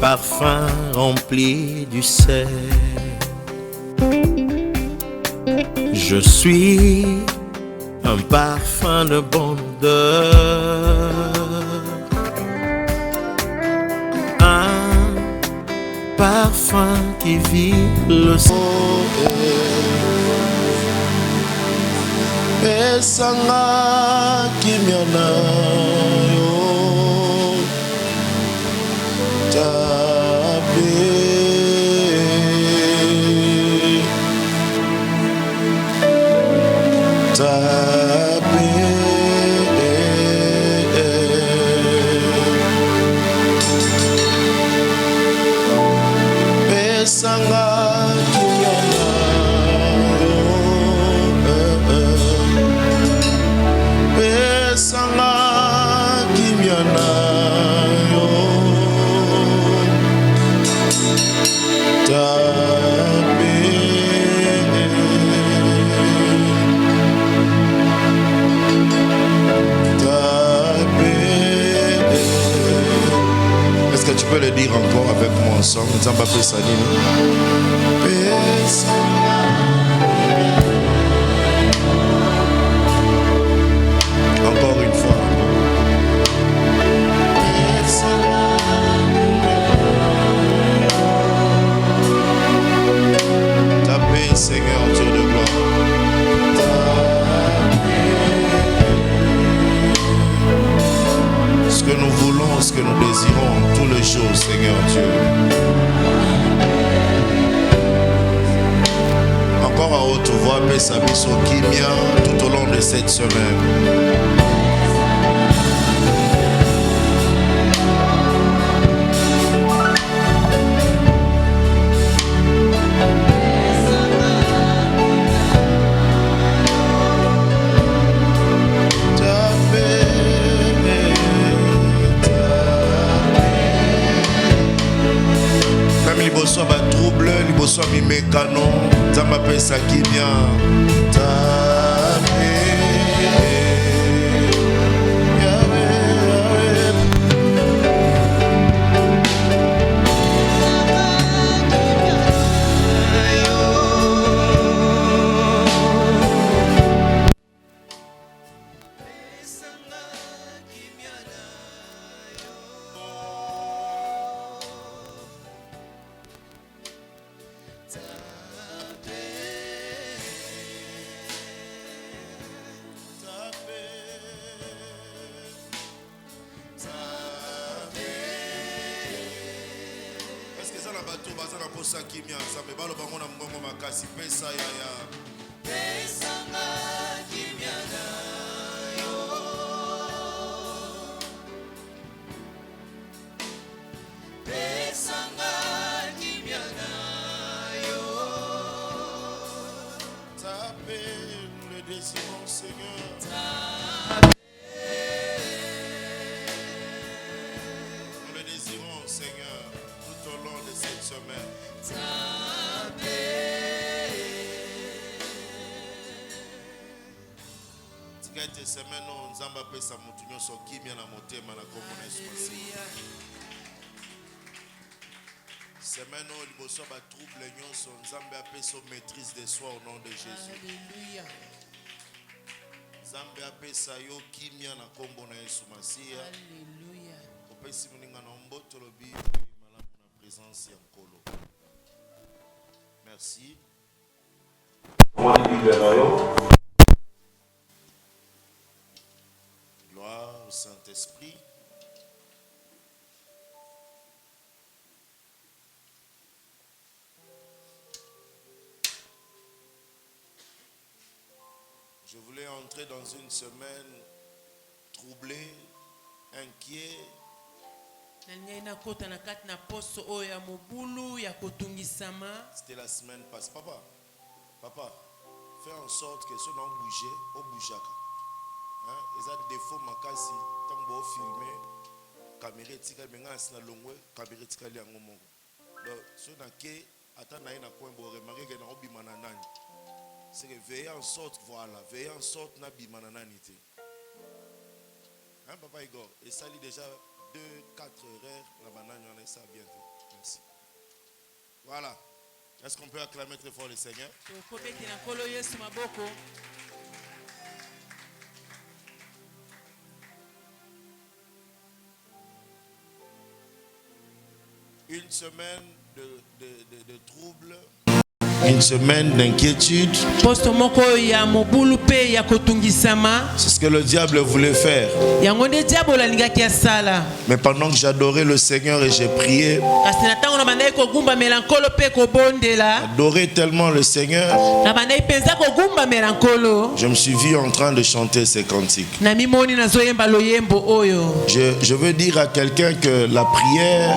parfum rempli du sel. Je suis un parfum de bonne odeur, un parfum qui vit le sol. Pesanga kimiana yo tabe tabe pesanga kimiana pesanga kimiana yo tabe tabe. Est-ce que tu peux le dire encore avec moi ensemble? Nzamba pesa nini? Pesanga. Encore une fois. Tapez, Seigneur, Dieu de gloire. Ce que nous voulons, ce que nous désirons tous les jours, Seigneur Dieu. Encore à haute voix, pesa biso kimia tout au long de cette semaine. Liboso ba trouble, liboso mi mekano, nzamba pesa kimia tabe. Semaine où il y a trouble, Nzambe appelle sa maîtrise de soi au nom de Jésus. Alléluia. Nzambe appelle sa yo kimia na kombo na Yesu Masia. Alléluia. Opesi muninga na mboto lobi malamu na présence ya nkolo. Merci. Gloire au Saint-Esprit. Je voulais entrer dans une semaine troublée, inquiet. C'était la semaine passée. Papa, fais en sorte que ceux qui ont bougé, au bougaka. Ils ont des défauts, makasi, tant que vous filmez, caméra tika menga sina longwe, caméra tika li angomo. Donc ceux qui attendent na coin bo remarquer que na obima na nani. C'est que veiller en sorte, voilà, veiller en sorte na bima na nani te. Hein, Papa Igor? Et ça lit déjà 2-4 heures. La banane, on est ça bientôt. Merci. Voilà. Est-ce qu'on peut acclamer très fort le Seigneur? Une semaine de troubles, une semaine d'inquiétude. C'est ce que le diable voulait faire. Mais pendant que j'adorais le Seigneur et j'ai prié, j'adorais tellement le Seigneur, je me suis vu en train de chanter ces cantiques. Je veux dire à quelqu'un que la prière,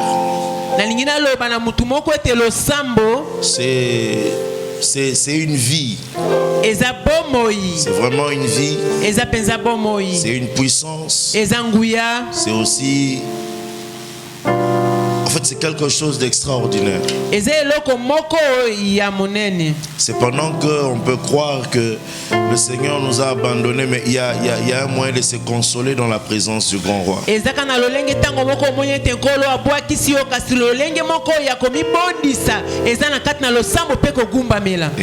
c'est une vie. C'est vraiment une vie. C'est une puissance. C'est aussi... En fait, c'est quelque chose d'extraordinaire. C'est pendant qu'on peut croire que le Seigneur nous a abandonnés, mais il y a un moyen de se consoler dans la présence du grand roi. Et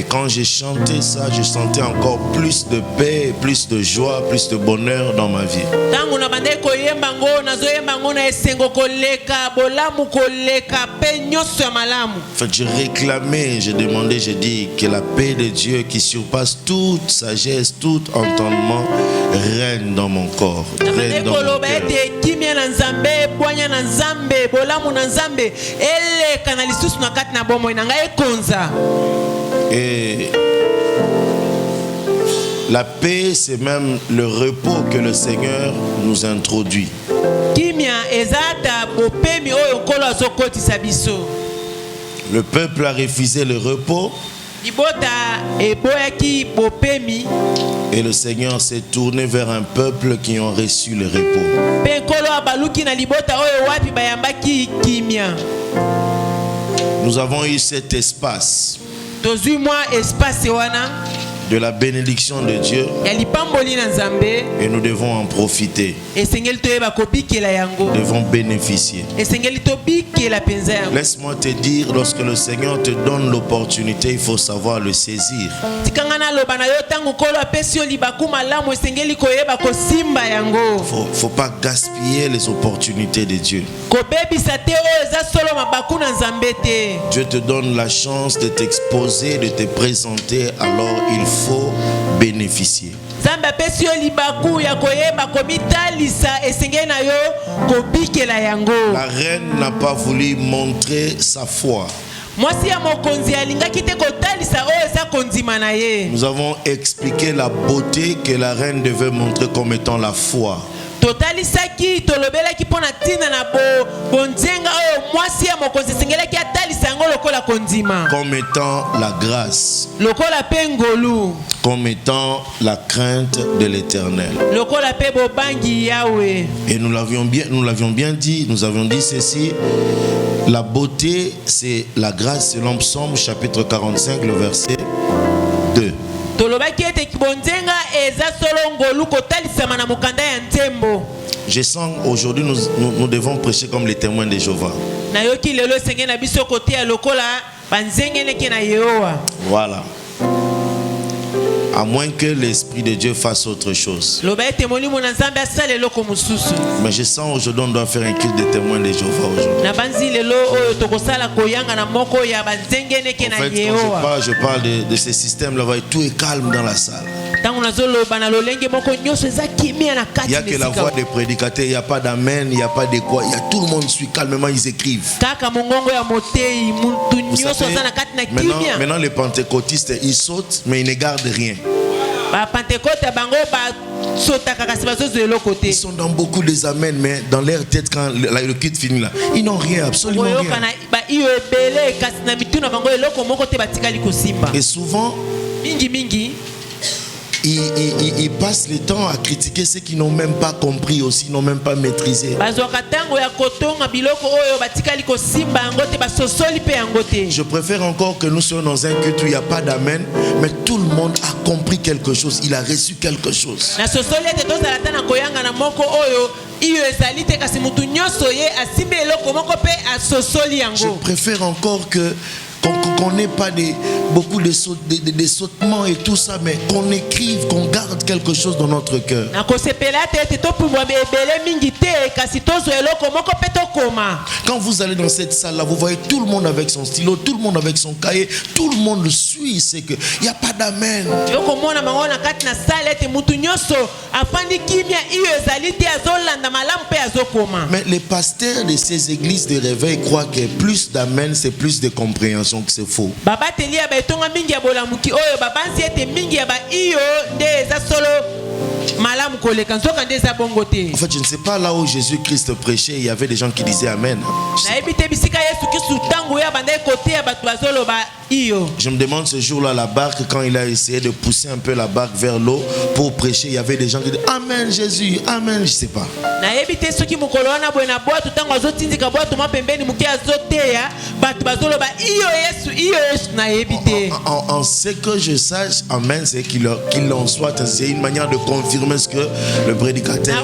quand j'ai chanté ça, je sentais encore plus de paix, plus de joie, plus de bonheur dans ma vie. En fait, j'ai réclamé, j'ai demandé, j'ai dit que la paix de Dieu qui surpasse toute sagesse, tout entendement règne dans mon corps, règne dans mon cœur. Et la paix, c'est même le repos que le Seigneur nous introduit. Le peuple a refusé le repos et le Seigneur s'est tourné vers un peuple qui ont reçu le repos. Nous avons eu cet espace de la bénédiction de Dieu et nous devons en profiter. Nous devons bénéficier. Laisse-moi te dire, lorsque le Seigneur te donne l'opportunité, il faut savoir le saisir. Faut pas gaspiller les opportunités de Dieu. Dieu te donne la chance de t'exposer, de te présenter, alors il faut bénéficier. La reine n'a pas voulu montrer sa foi. Nous avons expliqué la beauté que la reine devait montrer comme étant la foi. Comme étant la grâce, comme étant la crainte de l'Éternel. Et nous l'avions bien dit, nous avions dit ceci: la beauté, c'est la grâce selon Psaume chapitre 45, le verset 2. Je sens aujourd'hui nous devons prêcher comme les témoins de Jéhovah. Voilà. À moins que l'Esprit de Dieu fasse autre chose. Mais je sens aujourd'hui on doit faire un culte de témoins de Jéhovah aujourd'hui. En fait, quand je parle de ce système-là, tout est calme dans la salle. Il n'y a que la voix des prédicateurs, il n'y a pas d'amen, il n'y a pas de quoi. Tout le monde suit calmement, ils écrivent. Maintenant les pentecôtistes, ils sautent, mais ils ne gardent rien. Ils sont dans beaucoup des amens, mais dans leur tête, quand le culte finit là, ils n'ont rien, absolument rien. Et souvent, ils passent le temps à critiquer ceux qui n'ont même pas compris aussi, n'ont même pas maîtrisé. Je préfère encore que nous soyons dans un culte où il n'y a pas d'amen, mais tout le monde a compris quelque chose, il a reçu quelque chose. Je préfère encore que qu'on n'ait pas beaucoup de sautements et tout ça, mais qu'on écrive, qu'on garde quelque chose dans notre cœur. Quand vous allez dans cette salle-là, vous voyez tout le monde avec son stylo, tout le monde avec son cahier, tout le monde le suit, c'est que il n'y a pas d'amen. Mais les pasteurs de ces églises de réveil croient que plus d'amen, c'est plus de compréhension, que c'est faux. En fait, je ne sais pas, là où Jésus-Christ prêchait, il y avait des gens qui disaient amen. Je me demande ce jour-là, la barque, quand il a essayé de pousser un peu la barque vers l'eau pour prêcher, il y avait des gens qui disaient amen Jésus, amen, je ne sais pas. En ce que je sache, amen, c'est qu'il en soit. C'est une manière de confirmer ce que le prédicateur.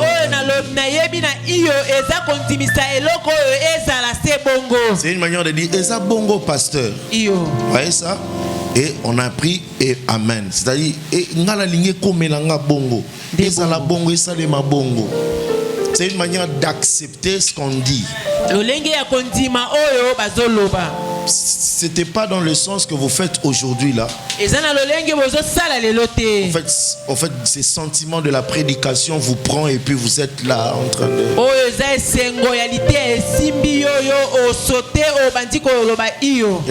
C'est une manière de dire Eza bongo pasteur. Vous voyez ça? Et on a pris et amen. C'est-à-dire bongo. C'est une manière d'accepter ce qu'on dit. C'était pas dans le sens que vous faites aujourd'hui là. En fait, ces sentiments de la prédication vous prend et puis vous êtes là en train de.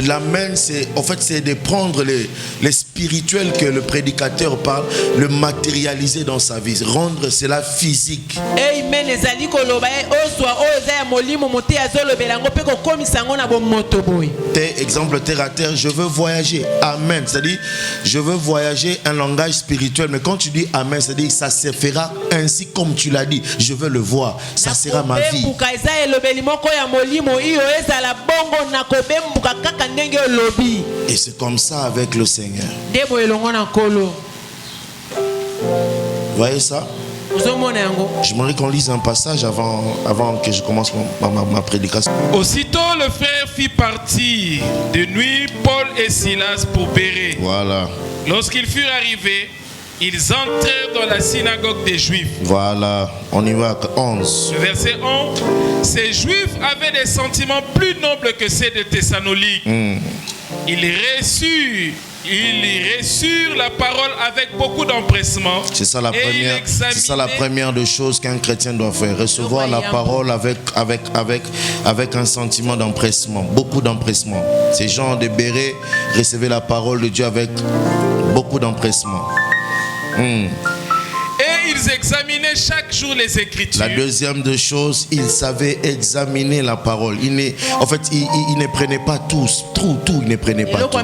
L'amen, c'est de prendre les spirituels que le prédicateur parle, le matérialiser dans sa vie, rendre cela physique. Exemple terre à terre, je veux voyager, amen, c'est-à-dire je veux voyager un langage spirituel, mais quand tu dis amen, c'est-à-dire ça se fera ainsi comme tu l'as dit, je veux le voir, ça sera ma vie. Et c'est comme ça avec le Seigneur. Vous voyez ça? J'aimerais qu'on lise un passage avant que je commence ma prédication. Aussitôt le frère fit partir de nuit Paul et Silas pour Bérée. Voilà. Lorsqu'ils furent arrivés, ils entrèrent dans la synagogue des Juifs. Voilà, on y va, 11. Verset 11. Ces Juifs avaient des sentiments plus nobles que ceux de Thessalonique. Ils reçurent la parole avec beaucoup d'empressement. C'est ça la première des choses qu'un chrétien doit faire. Recevoir la parole avec un sentiment d'empressement. Beaucoup d'empressement. Ces gens de Bérée recevaient la parole de Dieu avec beaucoup d'empressement. Et ils examinaient chaque jour les Écritures. La deuxième des choses, ils savaient examiner la parole. Ils ne prenaient pas tout, ils ne prenaient pas tout.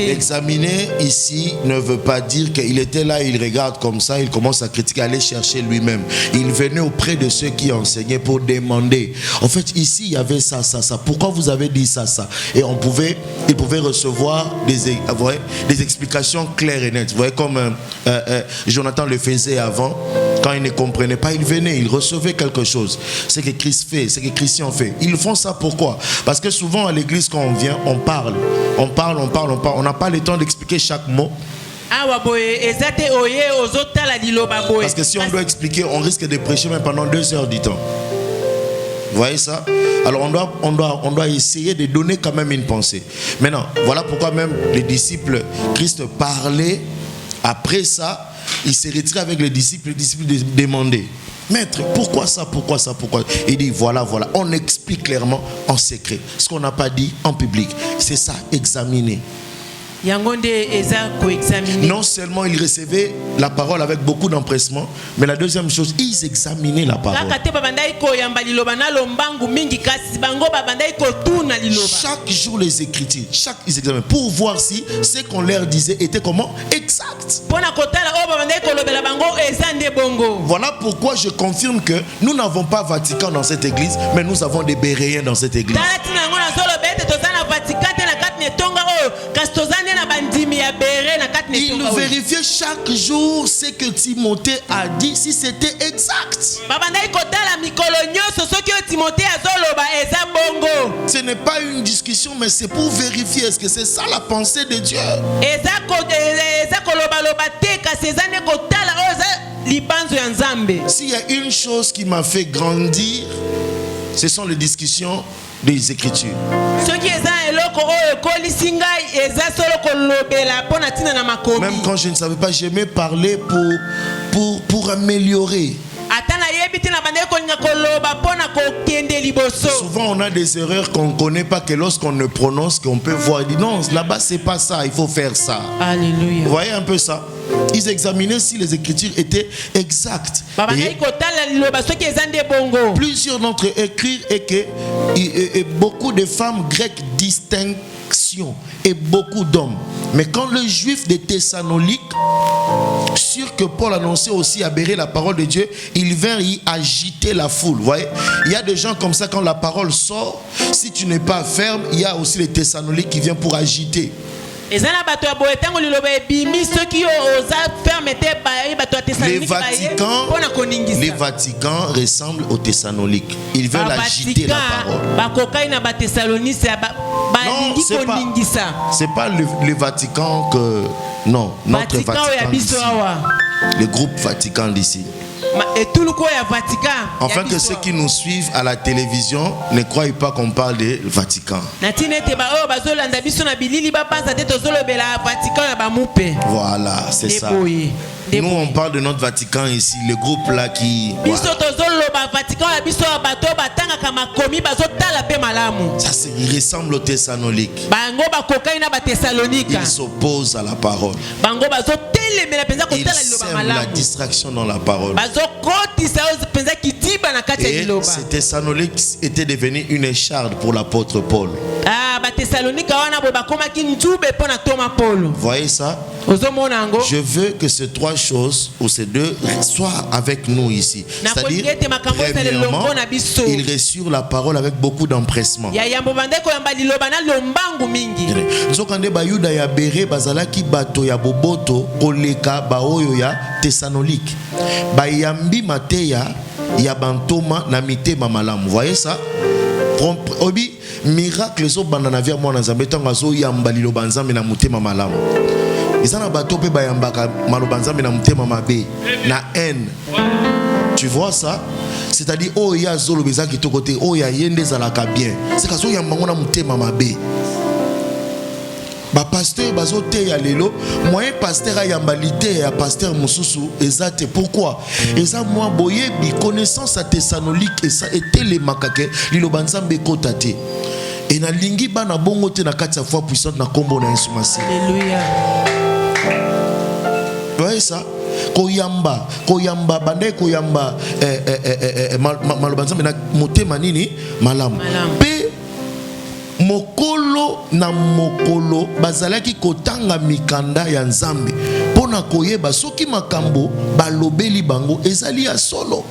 Examiner ici ne veut pas dire qu'il était là, il regarde comme ça, il commence à critiquer, aller chercher lui-même. Il venait auprès de ceux qui enseignaient pour demander. En fait, ici, il y avait ça. Pourquoi vous avez dit ça? Et il pouvait recevoir des explications claires et nettes. Vous voyez, comme Jonathan le faisait avant, quand il ne comprenait pas, il venait, il recevait quelque chose. C'est ce que Christ fait, c'est ce que Christian fait. Ils font ça pourquoi? Parce que souvent à l'église, quand on vient, on parle. On n'a pas le temps d'expliquer chaque mot. Parce que si on doit expliquer, on risque de prêcher même pendant 2 heures du temps. Vous voyez ça? Alors on doit essayer de donner quand même une pensée. Maintenant, voilà pourquoi même les disciples, Christ parlait. Après ça, il s'est retiré avec les disciples demandaient: Maître, pourquoi ça? Il dit voilà. On explique clairement en secret. Ce qu'on n'a pas dit en public. C'est ça, examiner. Non seulement ils recevaient la parole avec beaucoup d'empressement, mais la deuxième chose, ils examinaient la parole. Chaque jour les Écritures, ils examinaient pour voir si ce qu'on leur disait était comment exact. Voilà pourquoi je confirme que nous n'avons pas Vatican dans cette église, mais nous avons des Béréens dans cette église. Il vérifiait chaque jour ce que Timothée a dit, si c'était exact. Ce n'est pas une discussion, mais c'est pour vérifier est-ce que c'est ça la pensée de Dieu. S'il y a une chose qui m'a fait grandir, ce sont les discussions des Écritures. Même quand je ne savais pas, j'aimais parler pour améliorer. Souvent on a des erreurs qu'on ne connaît pas, que lorsqu'on ne prononce qu'on peut voir, il dit non, là-bas c'est pas ça, il faut faire ça. Alléluia. Vous voyez un peu ça? Ils examinaient si les Écritures étaient exactes. Plusieurs d'entre eux écrivent et beaucoup de femmes grecques distinction et beaucoup d'hommes. Mais quand le juif de Thessalonique, sûr que Paul annonçait aussi à Béret la parole de Dieu, il vint y agiter la foule. Vous voyez, il y a des gens comme ça, quand la parole sort, si tu n'es pas ferme, il y a aussi les Thessaloniques qui viennent pour agiter. Les Vaticans ressemblent aux Thessaloniques. Ils veulent agiter la parole. Non, c'est pas le Vatican que... Non, notre Vatican d'ici. Le groupe Vatican d'ici. Enfin que ceux qui nous suivent à la télévision ne croient pas qu'on parle de Vatican. Voilà, c'est ça. Nous on parle de notre Vatican ici, le groupe là qui... Voilà. Ça il ressemble aux Thessaloniques. Ils s'opposent à la parole. Ils sèment la distraction dans la parole. Et ces Thessaloniques étaient devenus une écharde pour l'apôtre Paul. Vous voyez ça? Je veux que ces trois choses ou ces deux soient avec nous ici. C'est-à-dire, premièrement, ils reçurent la parole avec beaucoup d'empressement. Nzokande bayuda ya bere bazalaki bato ya boboto koleka baoyo ya Thessalonique. Bayambi mateya ya bantoma na mitema malamu. Vous voyez ça? Obi miracle zo bandana via mwana nzambe tanga zo yamba liloba nzambe na mutema malamu. Izana bato pe bayambaka maloba nzambe na mutema mabe na haine. Tu vois ça? C'est-à-dire oh ya zolo bezaki to côté oh ya yende zalaka bien. C'est ka zo yamba ngona mutema mabe. Ba pasteur bazote ya lelo moyen pasteur ayambalite ya pasteur mususu ezate pourquoi eza moi boyebi connaissance à Thessalonique et ça était les makake liloba nzambe kotate et na lingi bana bongo te na kati ya foi puissante na kombo na Yesu Masi. Alléluia. Voyez ça? Koyamba bande koyamba maloba nzambe na motema nini malamu pe mokolo na mokolo bazalaki kotanga mikanda ya nzambe pona koyeba soki makambo balobeli bango ezali ya solo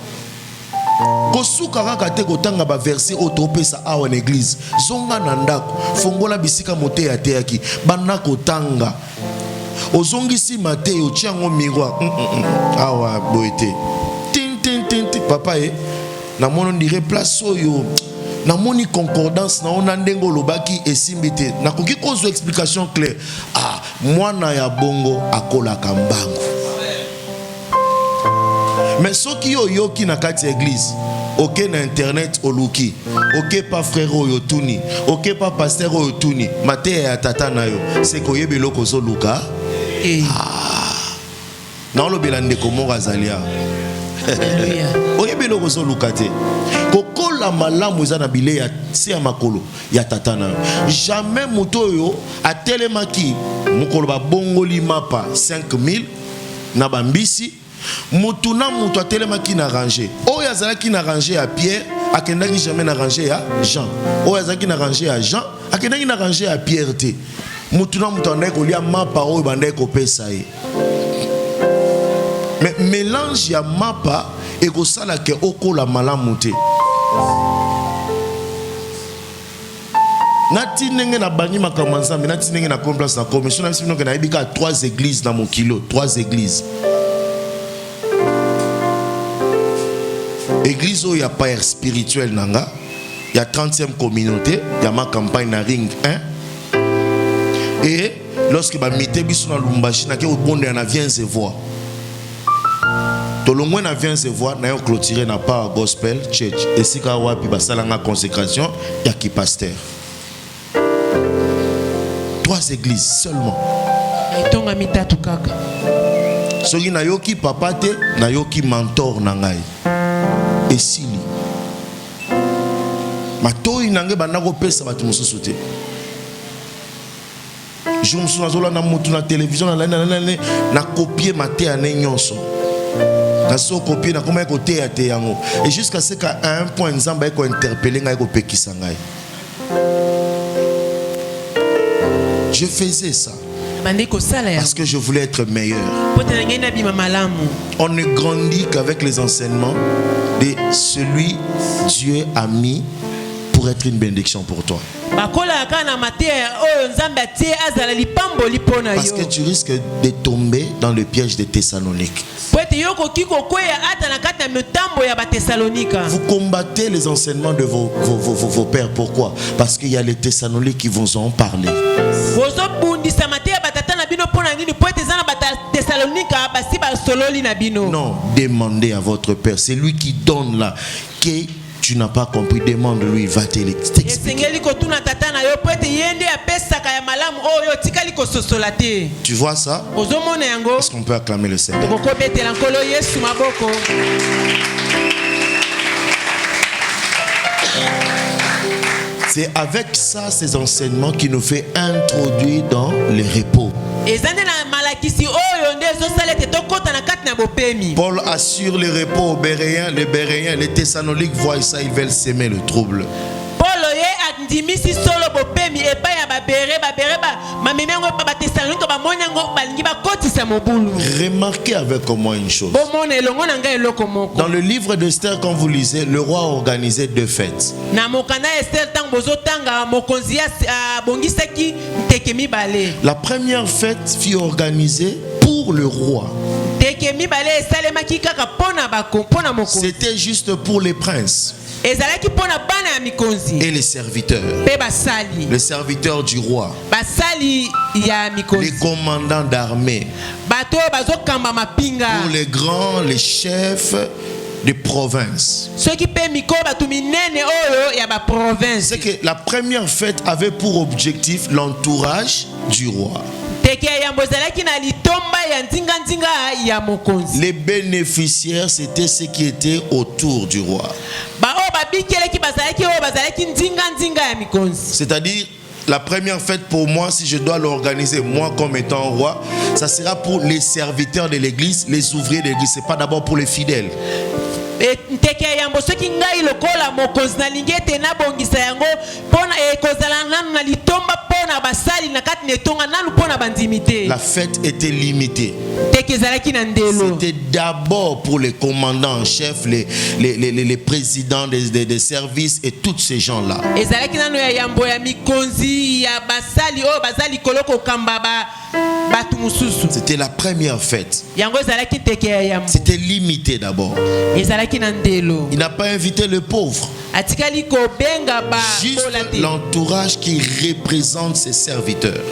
kosuka kaka te kotanga ba verset otopesa awa na église zonga na ndako fongola bisika mote ya teyaki bana kotanga ozongisi mate otiango miroir awa boete tin papa na mono dire place oyo na moni concordance na ona ndengo lobaki esimbite na koki kozo explication claire mwana ya bongo akola kambango mais soki yo yoki na kati église ok na internet oluki ok pa frère oyo tuni ok pa pasteur oyo tuni mate ya tata na yo c'est koyebe loko zo luka na lobela ndeko mo azalia oye belo kozo lukate. Kokola malamu eza na bile ya si ya makolo ya tatana. Jamais moto yo atelemaki mokolo ba bongoli mapa 5000 na bambisi. Mutuna mutu atelemaki na ranger. Oyo azalaki na ranger ya Pierre, akendaki jamais na ranger ya Jean. Oyo azalaki na ranger ya Jean, akendaki na ranger ya Pierre te. Mutuna mutu andaki kolia mapa oyo bandaki kopesa ye. Mais mélange ya mapa ekosala ke okola malamu te. Nati nenge na bangi makambo nzambe, nati nenge na complace na commission na biso bino ke na yebika 3 églises na mon kilo, 3 églises. Église où il y a père spirituel nanga, il y a 30e communauté, il y a ma campagne na ring 1. Et lorsque ba mité biso na Lumbashi na ke au bonde na vient se voir. To lo moins na vient se voir na yo clôturer na part gospel church et si ka wapi ba salanga consécration ya ki pasteur. 3 églises seulement. Itonga mitatu kaka. Soki na yoki papa te na yoki mentor na ngai. Esili matoi nange banako pesa batu mususu te. Je me souviens zola na mutu na télévision na copier maté ane nyonso. Na so copier na koma côté ya te yango. Et jusqu'à ce qu'à un point nzamba eko interpeller ngai ko pekisa ngai. Je faisais ça parce que je voulais être meilleur. On ne grandit qu'avec les enseignements de celui Dieu a mis pour être une bénédiction pour toi. Parce que tu risques de tomber dans le piège des Thessaloniques. Vous combattez les enseignements de vos pères. Pourquoi? Parce qu'il y a les Thessaloniques qui vous ont parlé. Non, demandez à votre père. C'est lui qui donne là. Que tu n'as pas compris, demande-lui, il va t'expliquer. Tu vois ça? Est-ce qu'on peut acclamer le Seigneur? C'est avec ça, ces enseignements, qui nous fait introduire dans le repos. Paul assure le repos aux Béréens, les Thessaloniques voient ça, ils veulent s'aimer le trouble. Remarquez avec moi une chose. Dans le livre d'Esther, quand vous lisez, le roi a organisé 2 fêtes. La première fête fut organisée pour le roi. C'était juste pour les princes et les serviteurs. Les serviteurs du roi, les commandants d'armée, pour les grands, les chefs des provinces. C'est que la première fête avait pour objectif l'entourage du roi. Les bénéficiaires, c'était ceux qui étaient autour du roi. C'est-à-dire, la première fête pour moi, si je dois l'organiser, moi comme étant roi, ça sera pour les serviteurs de l'église, les ouvriers de l'église. Ce n'est pas d'abord pour les fidèles. La fête était limitée. C'était d'abord pour les commandants en chef, les présidents des services et tous ces gens-là. C'était la première fête. C'était limité d'abord. Il n'a pas invité le pauvre. Juste l'entourage qui représente ses serviteurs.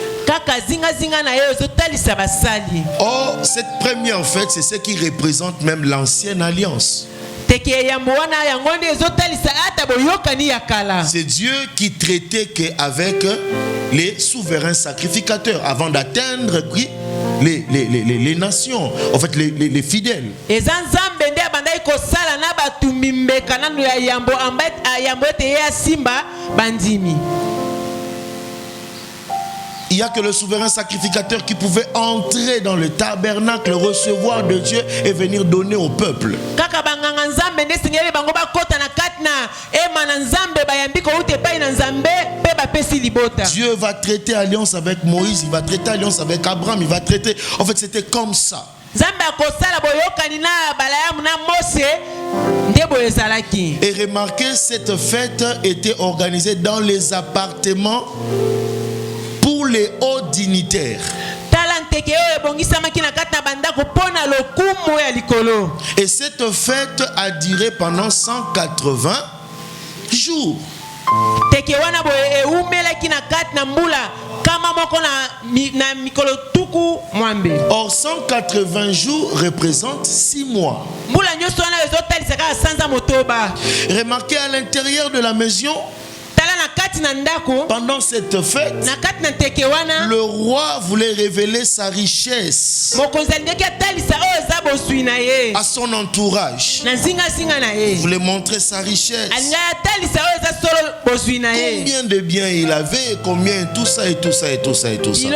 Or, cette première fête, c'est ce qui représente même l'ancienne alliance. C'est Dieu qui traitait qu'avec les souverains sacrificateurs avant d'atteindre les nations, en fait les fidèles. mokano ya yambo yambo te ya simba bandimi. Il n'y a que le souverain sacrificateur qui pouvait entrer dans le tabernacle, recevoir de Dieu et venir donner au peuple. Kaka banganga nzambe nde singeli bango bakota na katna ema na nzambe bayambi ko ute pai na nzambe pe bapesi libota. Dieu va traiter alliance avec Moïse, il va traiter alliance avec Abraham, il va traiter... En fait, c'était comme ça. Nzambe akosala boyokani na Balaam na Mose nde boyezalaki. Et remarquez, cette fête était organisée dans les appartements pour les hauts dignitaires. Et cette fête a duré pendant 180 jours. Or 180 jours représentent 6 mois. Remarquez, à l'intérieur de la maison, pendant cette fête, le roi voulait révéler sa richesse à son entourage. Il voulait montrer sa richesse. Combien de biens il avait, combien, tout ça et tout ça et tout ça et tout ça.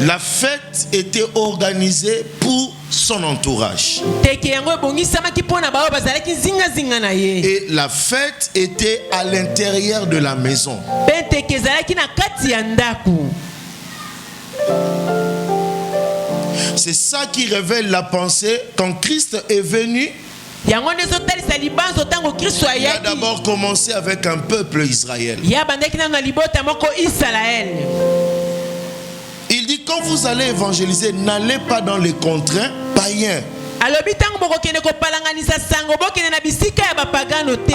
La fête était organisée pour son entourage. Et la fête était à l'intérieur de la maison. C'est ça qui révèle la pensée quand Christ est venu. Il a d'abord commencé avec un peuple Israël. Il dit, quand vous allez évangéliser, n'allez pas dans les contrées païens.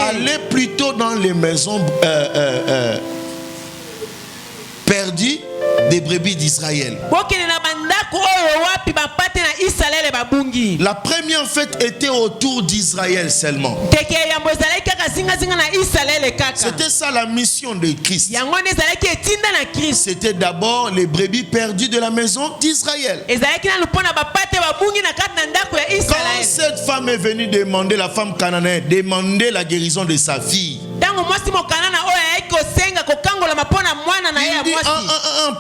Allez plutôt dans les maisons perdues des brebis d'Israël. La première fête était autour d'Israël seulement. C'était ça la mission de Christ. C'était d'abord les brebis perdues de la maison d'Israël. Quand cette femme est venue demander, la femme cananéenne, demander la guérison de sa fille, il dit,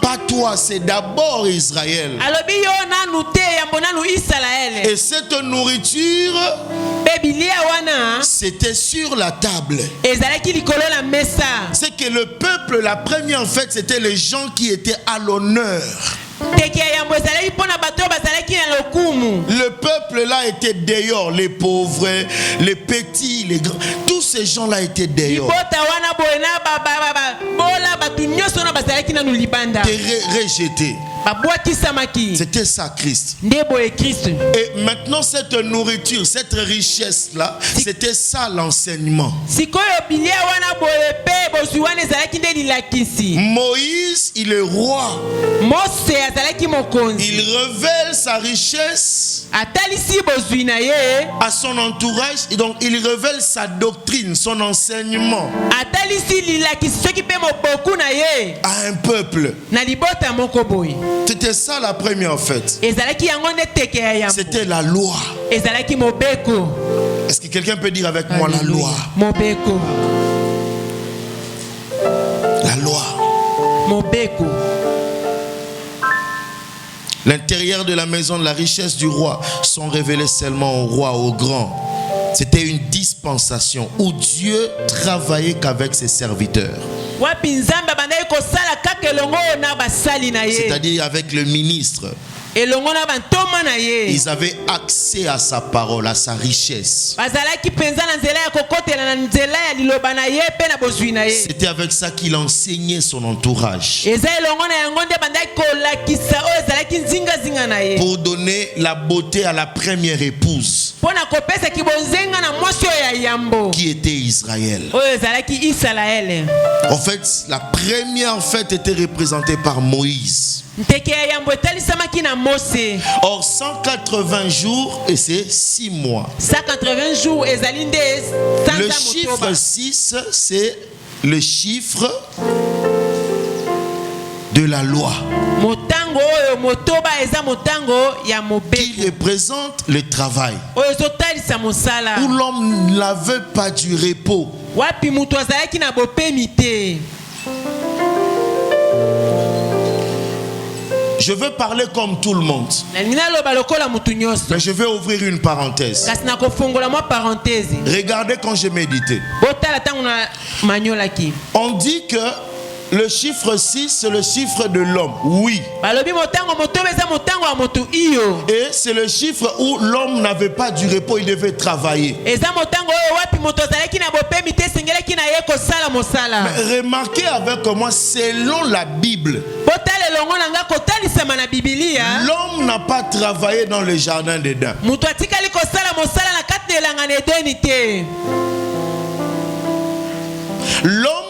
pas toi, c'est d'abord Israël. Et cette nourriture, c'était sur la table. C'est que le peuple, la première fête, c'était les gens qui étaient à l'honneur. Le peuple là était dehors, les pauvres, les petits, les grands, tous ces gens là étaient dehors. Rejetés. C'était ça Christ. Et maintenant cette nourriture, cette richesse là, c'était ça l'enseignement. Moïse, il est roi. Il révèle sa richesse à son entourage et donc il révèle sa doctrine, son enseignement à un peuple. C'était ça la première fête. C'était la loi. Est-ce que quelqu'un peut dire avec moi la loi? La loi. L'intérieur de la maison, la richesse du roi sont révélées seulement au roi, au grand. C'était une dispensation où Dieu travaillait qu'avec ses serviteurs. C'est-à-dire avec le ministre. Ils avaient accès à sa parole, à sa richesse. C'était avec ça qu'il enseignait son entourage. Pour donner la beauté à la première épouse, qui était Israël. En fait, la première fête était représentée par Moïse. Or 180 jours et c'est 6 mois. 180 jours et le chiffre 6, c'est le chiffre de la loi. Motango oyo motoba eza motango ya Qui mobeko. représente le travail. Oyo ezotalisa mosala. Où l'homme n'avait pas du repos. Wapi mutu azalaki na bopemi te. Je veux parler comme tout le monde. Nalingi naloba lokola mutu nyonso. Mais je vais ouvrir une parenthèse. Kasi nakofongola mwa parenthèse. Regardez quand j'ai médité. Botala ntango na manyolaki. On dit que le chiffre 6, c'est le chiffre de l'homme. Oui. Balobi motango motoba eza motango ya motu iyo. Et c'est le chiffre où l'homme n'avait pas du repos, il devait travailler. Eza motango oyo wapi moto azalaki na bopemi te sengelaki na ye kosala mosala. Mais remarquez avec moi, selon la Bible, Botala elongo na nga kotalisama na Biblia. l'homme n'a pas travaillé dans le jardin d'Éden. Mutu atikali kosala mosala na kati na elanga na Edeni te. L'homme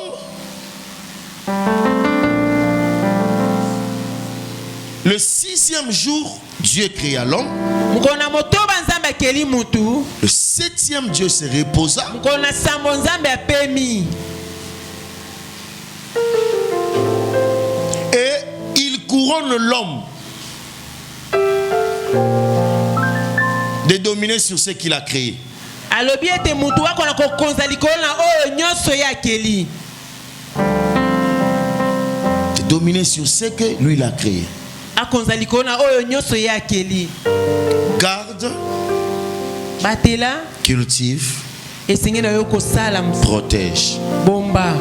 le 6e jour, Dieu créa l'homme. Mukona motoba nzambe akeli mutu. Le 7e Dieu se reposa. Mukona sambo nzambe apemi. Et il couronne l'homme de dominer sur ce qu'il a créé. Alobi ete mutu wako na kokonza likolo na oyo nyonso ya akeli. De dominer sur ce que lui il a créé. Akonza likolo na oyo nyonso ya akeli. Garde, Batela cultive, esengi na yo kosala protège. bomba.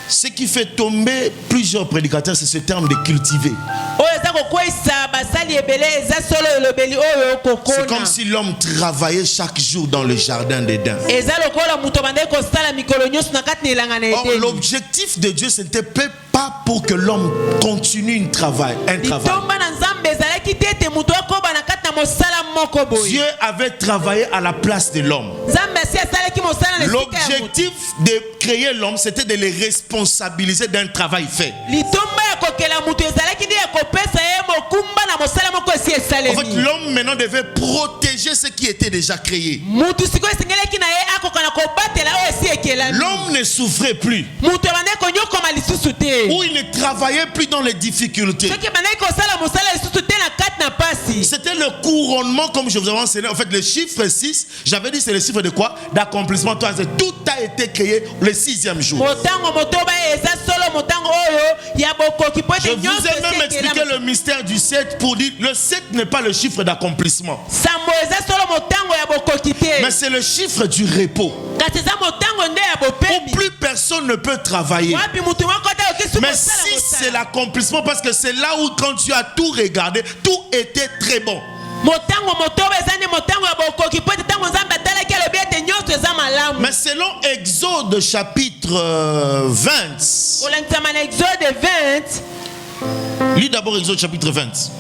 Ce qui fait tomber plusieurs prédicateurs, c'est ce terme de cultiver. Oyo eza kokwesa basali ebele eza solo elobeli oyo C'est kokona. comme si l'homme travaillait chaque jour dans le jardin d'Éden. Eza lokola mutu bandai kosala mikolo nyonso na kati na elanga na Or, Edeni. l'objectif de Dieu, ce n'était pas pour que l'homme continue un travail. Litomba na nzambe ezalaki te ete mutu akoba na kati na mosala moko boye. Dieu avait travaillé à la place de l'homme. Nzambe asi asalaki mosala na esika ya mutu. L'objectif de créer l'homme, c'était de le responsabiliser d'un travail fait. Litomba ya kokela mutu ezalaki nde ya kopesa ye mokumba na mosala moko esi En fait, esalemi. l'homme maintenant devait protéger ce qui était déjà créé. Mutu sikoyo esengelaki na ye akoka na kobatela oyo esi ekelami. L'homme ne souffrait plus, Mutu abandai konyokoma lisusu te. ou il ne travaillait plus dans les difficultés. Soki ebandai kosala mosala lisusu te na kati na pasi. C'était le couronnement, comme je vous avais enseigné. En fait, le chiffre 6, j'avais dit c'est le chiffre de quoi? D'accomplissement. Tout a été créé le 6e jour. Motango motoba eza solo motango oyo ya bokoki po Je ete vous nyonso ai même esi expliqué ekelami. le mystère du 7 pour dire le 7 n'est pas le chiffre d'accomplissement, Sambo eza solo motango ya bokoki te. mais c'est le chiffre du repos. Kasi eza motango nde ya Où bopemi. plus personne ne peut travailler. Wapi mutu moko te oki Mais sukosala 6 c'est mosala. l'accomplissement parce que c'est là où quand tu as tout regardé, tout était très bon. Motango motoba eza nde motango ya bokoki po ete ntango nzambe atalaki alobi ete nyonso eza malamu. Mais selon Exode chapitre 20, Kolangisama na Exode 20 lis d'abord Exode chapitre 20.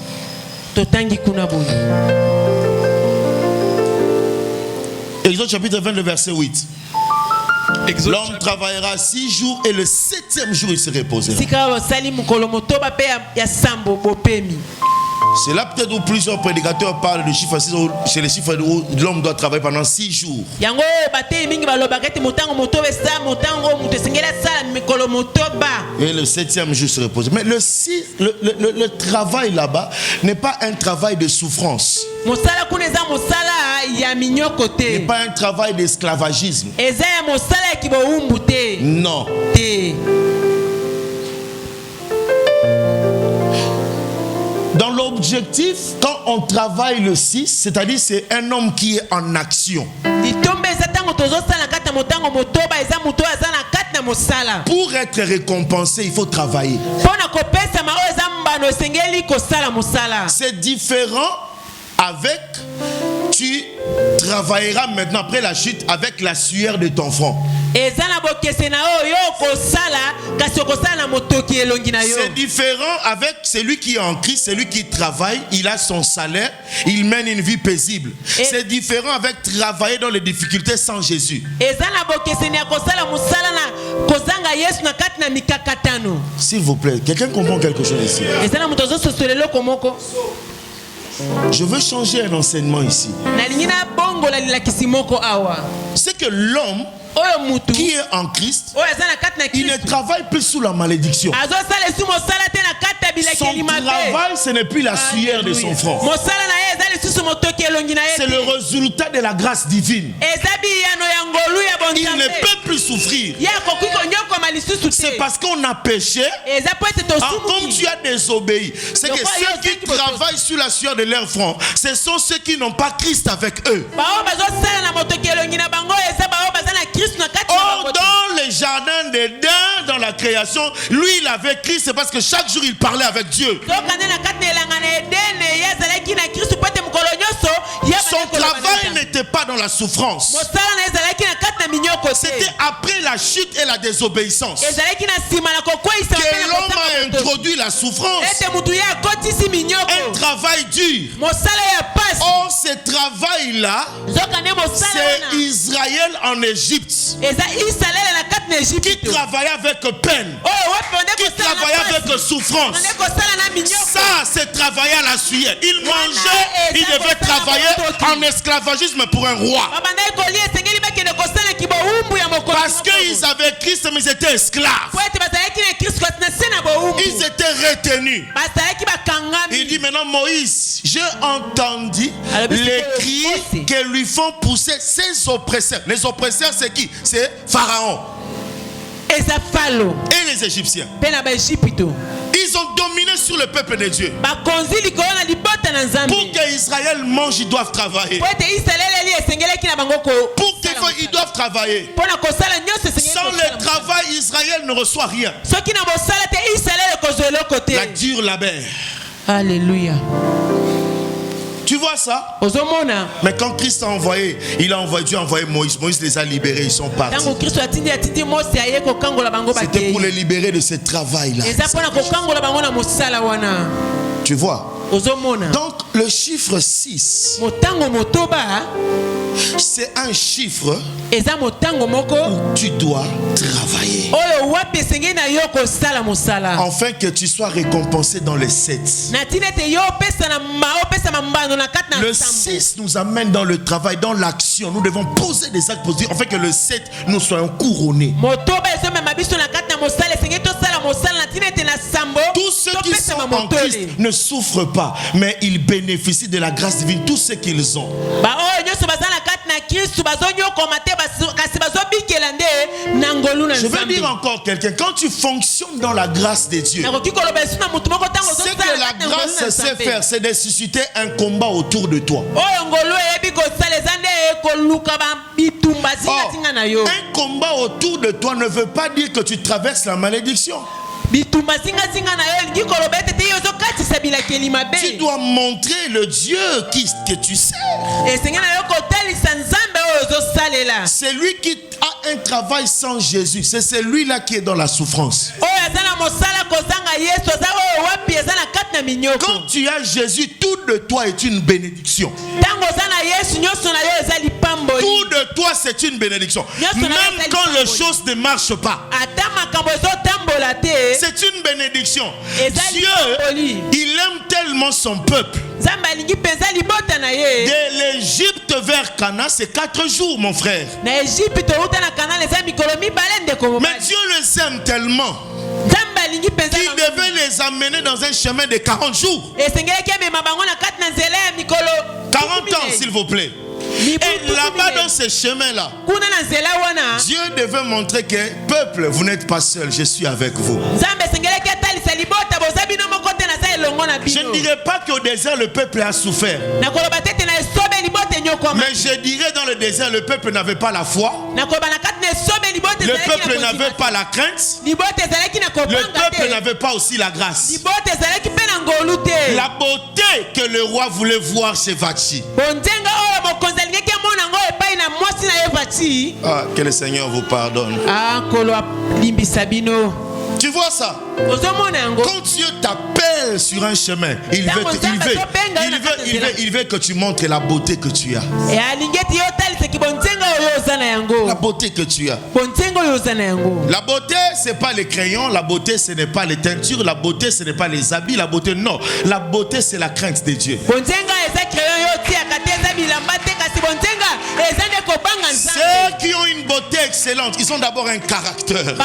totangi kuna boye. Exode chapitre 20, le verset 8. Exode L'homme travaillera 6 jours et le 7e jour il se reposera. Sika basali mokolo motoba pe ya sambo bopemi. C'est là peut-être où plusieurs prédicateurs parlent de chiffre 6, c'est le chiffre où l'homme doit travailler pendant 6 jours. Yango batei mingi balobaka ete motango motoba esa motango mutu esengeli asala mikolo motoba. Et le 7e jour se repose. Mais le travail là-bas n'est pas un travail de souffrance. Mosala kuna eza mosala ya minyoko n'est te. pas un travail d'esclavagisme. Eza ya mosala ya kibowumbu te. Non. Te. Dans l'objectif, quand on travaille le 6, c'est-à-dire c'est un homme qui est en action. Litomba eza tango tozosala na kati ya motango motoba eza mutu oyo aza na kati na mosala. Pour être récompensé, il faut travailler. Mpona kopesama oyo eza mbano esengeli kosala mosala. C'est différent avec, tu travailleras maintenant après la chute avec la sueur de ton front. Eza na bokese na oyo yo kosala kasi okosala na motoki elongi na yo. C'est différent avec celui qui est en Christ, celui qui travaille, il a son salaire, il mène une vie paisible. C'est différent avec travailler dans les difficultés sans Jésus. Eza na bokese ya kosala mosala na kozanga Yesu na kati na mikakatano. S'il vous plaît, quelqu'un comprend quelque chose ici? Eza na moto azososola eloko moko. Je veux changer un enseignement ici. Nalingi na bongola lilakisi moko awa. C'est que l'homme, oyo mutu qui est en Christ, oyo aza na kati na il ne Kristo travaille plus sous la malédiction. azosala esu mosala te na kati ya bilakeli Son mabe travail, ce n'est plus la sueur de son front. mosala na ye eza lisusu motoki elongi na ye C'est le résultat de la grâce divine. eza biyano ya ngolu ya Il ne bonzambe peut plus souffrir. ye akoki konyokoma lisusu C'est te parce qu'on a péché. eza po ete Comme tosumuki tu as désobéi, c'est que ceux qui travaillent sur la sueur de leur front, ce sont ceux qui n'ont pas Christ avec eux. bao bazosala na motoki elongi na bango eza bao baza na kristu na kati na Or, bango te. dans le jardin d'Éden, dans la création, lui, il avait Christ, c'est parce que chaque jour, il parlait avec Dieu. tokande na kati na elanga na edene ye azalaki na kristu po ete mokolo nyonso ye Son azalaki koloba na travail Nzambe. n'était pas dans la souffrance. mosala na ye ezalaki na kati na minyoko C'était te après la chute et la désobéissance ezalaki na nsima na kokweyisa que mpe na l'homme kosala a moto. introduit la souffrance. ete mutu ye akotisi Un minyoko travail dur. mosala ya pasi Or, ce travail-là, nzokande mosala c'est wana Israël en Égypte eza israele na kati na qui egypte travaillait avec peine, oyo waponde qui kosala travaillait na avec pasi souffrance. onde kosala na minyoko Ça, c'est travailler à la sueur. Il mangeait, il devait travailler en esclavagisme pour un roi. babandaki kolia esengeli bakende kosala kibowumbu ya mokonzi Parce qu'ils avaient Christ, mais ils étaient esclaves. po ete bazalaki na kristu kasi na se na bowumbu Ils étaient retenus. bazalaki bakangami Il dit maintenant, Moïse, j'ai entendu Alors, mais les c'est cris aussi. que lui font pousser ses oppresseurs. Les oppresseurs, c'est qui? C'est Pharaon eza falo et les Égyptiens. mpe na baegypto Ils ont dominé sur le peuple de Dieu. bakonzi likolo na libota na nzambe Pour qu'Israël mange, ils doivent travailler. po ete israele eli esengelaki na bango Pour qu'ils doivent travailler. mpo na kosala nyonso Sans le travail, Israël ne reçoit rien. soki na mosala te israele ekozwa eloko La te dure labeur. alleluya Tu vois ça? ozomona Mais quand Christ a envoyé, Dieu a envoyé Moïse. Moïse les a libérés, ils sont partis. ntango kristo atindi mose aye kokangola bango C'était pour bakei les libérer de ce travail-là. eza mpo na kokangola bango na mosala wana Tu vois? ozomona Donc, le chiffre 6, motango motoba c'est un chiffre eza motango moko où tu dois travailler. oyo wapi esengeli na yo kosala mosala Afin que tu sois récompensé dans les 7. na ntina ete yo opesama mbano na kati na Le nsambo 6 nous amène dans le travail, dans l'action. Nous devons poser des actes positifs afin que le 7, nous soyons couronnés. motoba ezomema biso na kati na mosala esengeli tosala mosala na ntina ete na sambo Tous ceux qui sont topesama en Christ motole ne souffrent pas, mais ils bénéficient de la grâce divine, tout ce qu'ils ont. baoyo nyonso baza na kati na kristu bazonyokoma te kasi bazobikela nde na ngolu na Je veux dire nzambe encore quelqu'un, quand tu fonctionnes dans la grâce de Dieu, nakoki koloba esu na mutu moko ntango ce ozosala que la kati na ngolu grâce na sait nzambe faire, c'est de susciter un combat autour de toi. oyo ngolu eyebi kosala eza nde koluka bitumba zingazinga na yo Un combat autour de toi ne veut pas dire que tu traverses la malédiction. bitumba zingazinga na yo elingi koloba ete te yo ozokatisa bilakeli mabe Tu dois montrer le Dieu que tu sers. esengeli na yo kotalisa nzambe oyo ozosalela Celui qui a un travail sans Jésus, c'est celui-là qui est dans la souffrance. oyo aza na mosala kozanga yesu aza oyo wapi eza na kati na minyoko Quand tu as Jésus, tout de toi est une bénédiction. ntango oza na yesu nyonso na yo eza lipamboli Tout de toi, c'est une bénédiction. Même quand les choses ne marchent pas, ata makambo ezotambola te c'est une bénédiction. Ezali Dieu, pamboli. il aime tellement son peuple. nzambe alingi mpenza libota na ye De l'Égypte vers Cana, c'est 4 jours, mon frère. na egypte outa na kanana eza mikolo mibale ndeko Mais mobali Dieu les aime tellement nzambe alingi mpenza qu'il bango. devait les amener dans un chemin de 40 jours. esengelaki amema bango na kati na nzela ya mikolo 40 ans, s'il vous plaît. Et là-bas, dans ce chemin-là, kuna na nzela wana Dieu devait montrer que, peuple, vous n'êtes pas seul, je suis avec vous. nzambe esengelaki atalisa libota boza bino moko te naza elongo na Je bino ne dirais pas qu'au désert, le peuple a souffert. nakoloba te ete na esobe libota enyokwama Mais je dirais dans le désert, le peuple n'avait pas la foi. nakoloba na kati na esobe libota Le ezalaki peuple na n'avait kondima pas la crainte. libota ezalaki na Le kobanga peuple te n'avait pas aussi la grâce. libota ezalaki mpe na ngolu te La beauté que le roi voulait voir chez Vachi. bonzenga oyo mokonzi alingaki amona yango epai na mwasi na ye vati Ah, que le Seigneur vous pardonne. nkolo alimbisa bino Tu Tu vois ça? Quand Dieu t'appelle sur un chemin, il veut que tu montres la beauté que tu as. La beauté que tu as. La beauté, c'est pas les crayons, la beauté, ce n'est pas les teintures, la beauté, ce n'est pas les habits, la beauté, non. La beauté, c'est la crainte de Dieu. Ceux qui ont une beauté excellente, ils ont d'abord un caractère.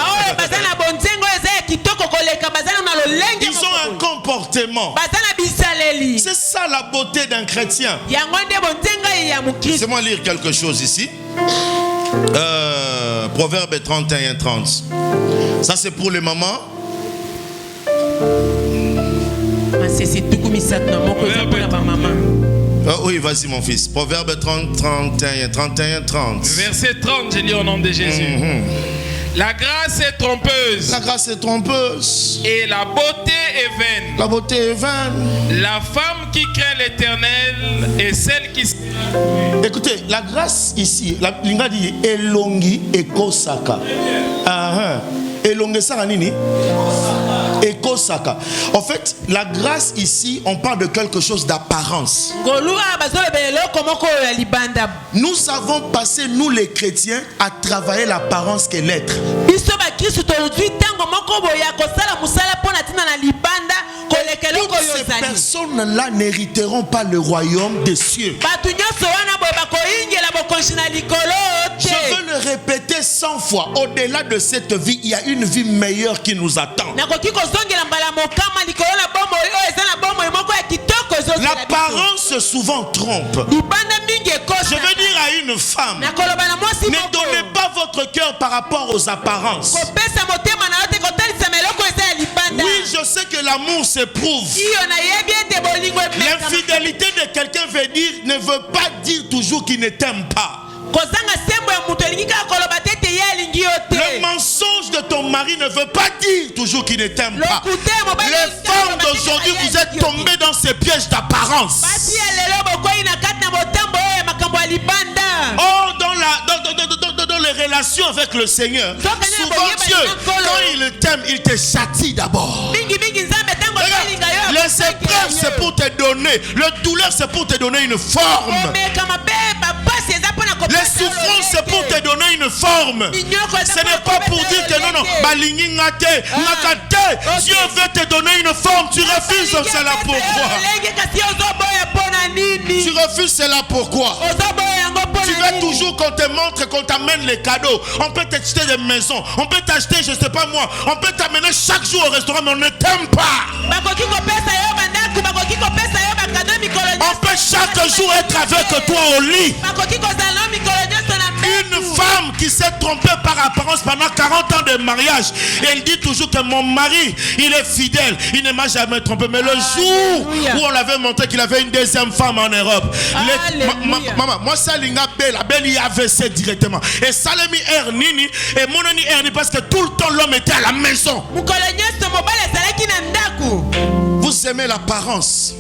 Ils ont un comportement. C'est ça la beauté d'un chrétien. Laissez-moi lire quelque chose ici. Proverbe 31-30. Ça c'est pour les mamans. Oui, vas-y mon fils. Proverbe 31-30. Verset 30, j'ai dit au nom de Jésus. La grâce est trompeuse. La grâce est trompeuse. Et la beauté est vaine. La beauté est vaine. La femme qui craint l'Éternel est celle qui... Écoutez, la grâce ici, la linga dit elongi ekosaka. Elongi saka nini? Ekosaka. En fait, la grâce ici, on parle de quelque chose d'apparence. Nous avons passé, nous les chrétiens, à travailler l'apparence qu'est l'être. Toutes ces personnes-là n'hériteront pas le royaume des cieux. Je veux le répéter 100 fois. Au-delà de cette vie, il y a une vie meilleure qui nous attend. L'apparence souvent trompe. Je veux dire à une femme, ne donnez pas votre cœur par rapport aux apparences. Oui, je sais que l'amour s'éprouve. L'infidélité de quelqu'un ne veut pas dire toujours qu'il ne t'aime pas. Le mensonge de ton mari ne veut pas dire toujours qu'il ne t'aime pas. Les femmes d'aujourd'hui, vous êtes tombées dans ces pièges d'apparence. Oh, dans les relations avec le Seigneur, souvent Dieu, quand il t'aime, il te châtie d'abord. Les épreuves, c'est pour te donner. Le douleur, c'est pour te donner une forme. Les souffrances, c'est pour te donner une forme. Ce n'est pas pour dire que non. Dieu veut te donner une forme. Tu refuses, c'est là pourquoi. Tu refuses, c'est là pourquoi. Tu veux toujours qu'on te montre, qu'on t'amène les cadeaux. On peut t'acheter des maisons. On peut t'acheter, je ne sais pas moi. On peut t'amener chaque jour au restaurant, mais on ne t'aime pas. On peut chaque jour être avec toi au lit. Une femme qui s'est trompée par apparence pendant 40 ans de mariage, elle dit toujours que mon mari, il est fidèle, il ne m'a jamais trompé. Mais le jour où on l'avait montré qu'il avait une deuxième femme en Europe, maman, moi ça l'inga la belle y AVC directement. Et ça l'a mis Ernini et mon ami Erni parce que tout le temps l'homme était à la maison. Vous aimez l'apparence.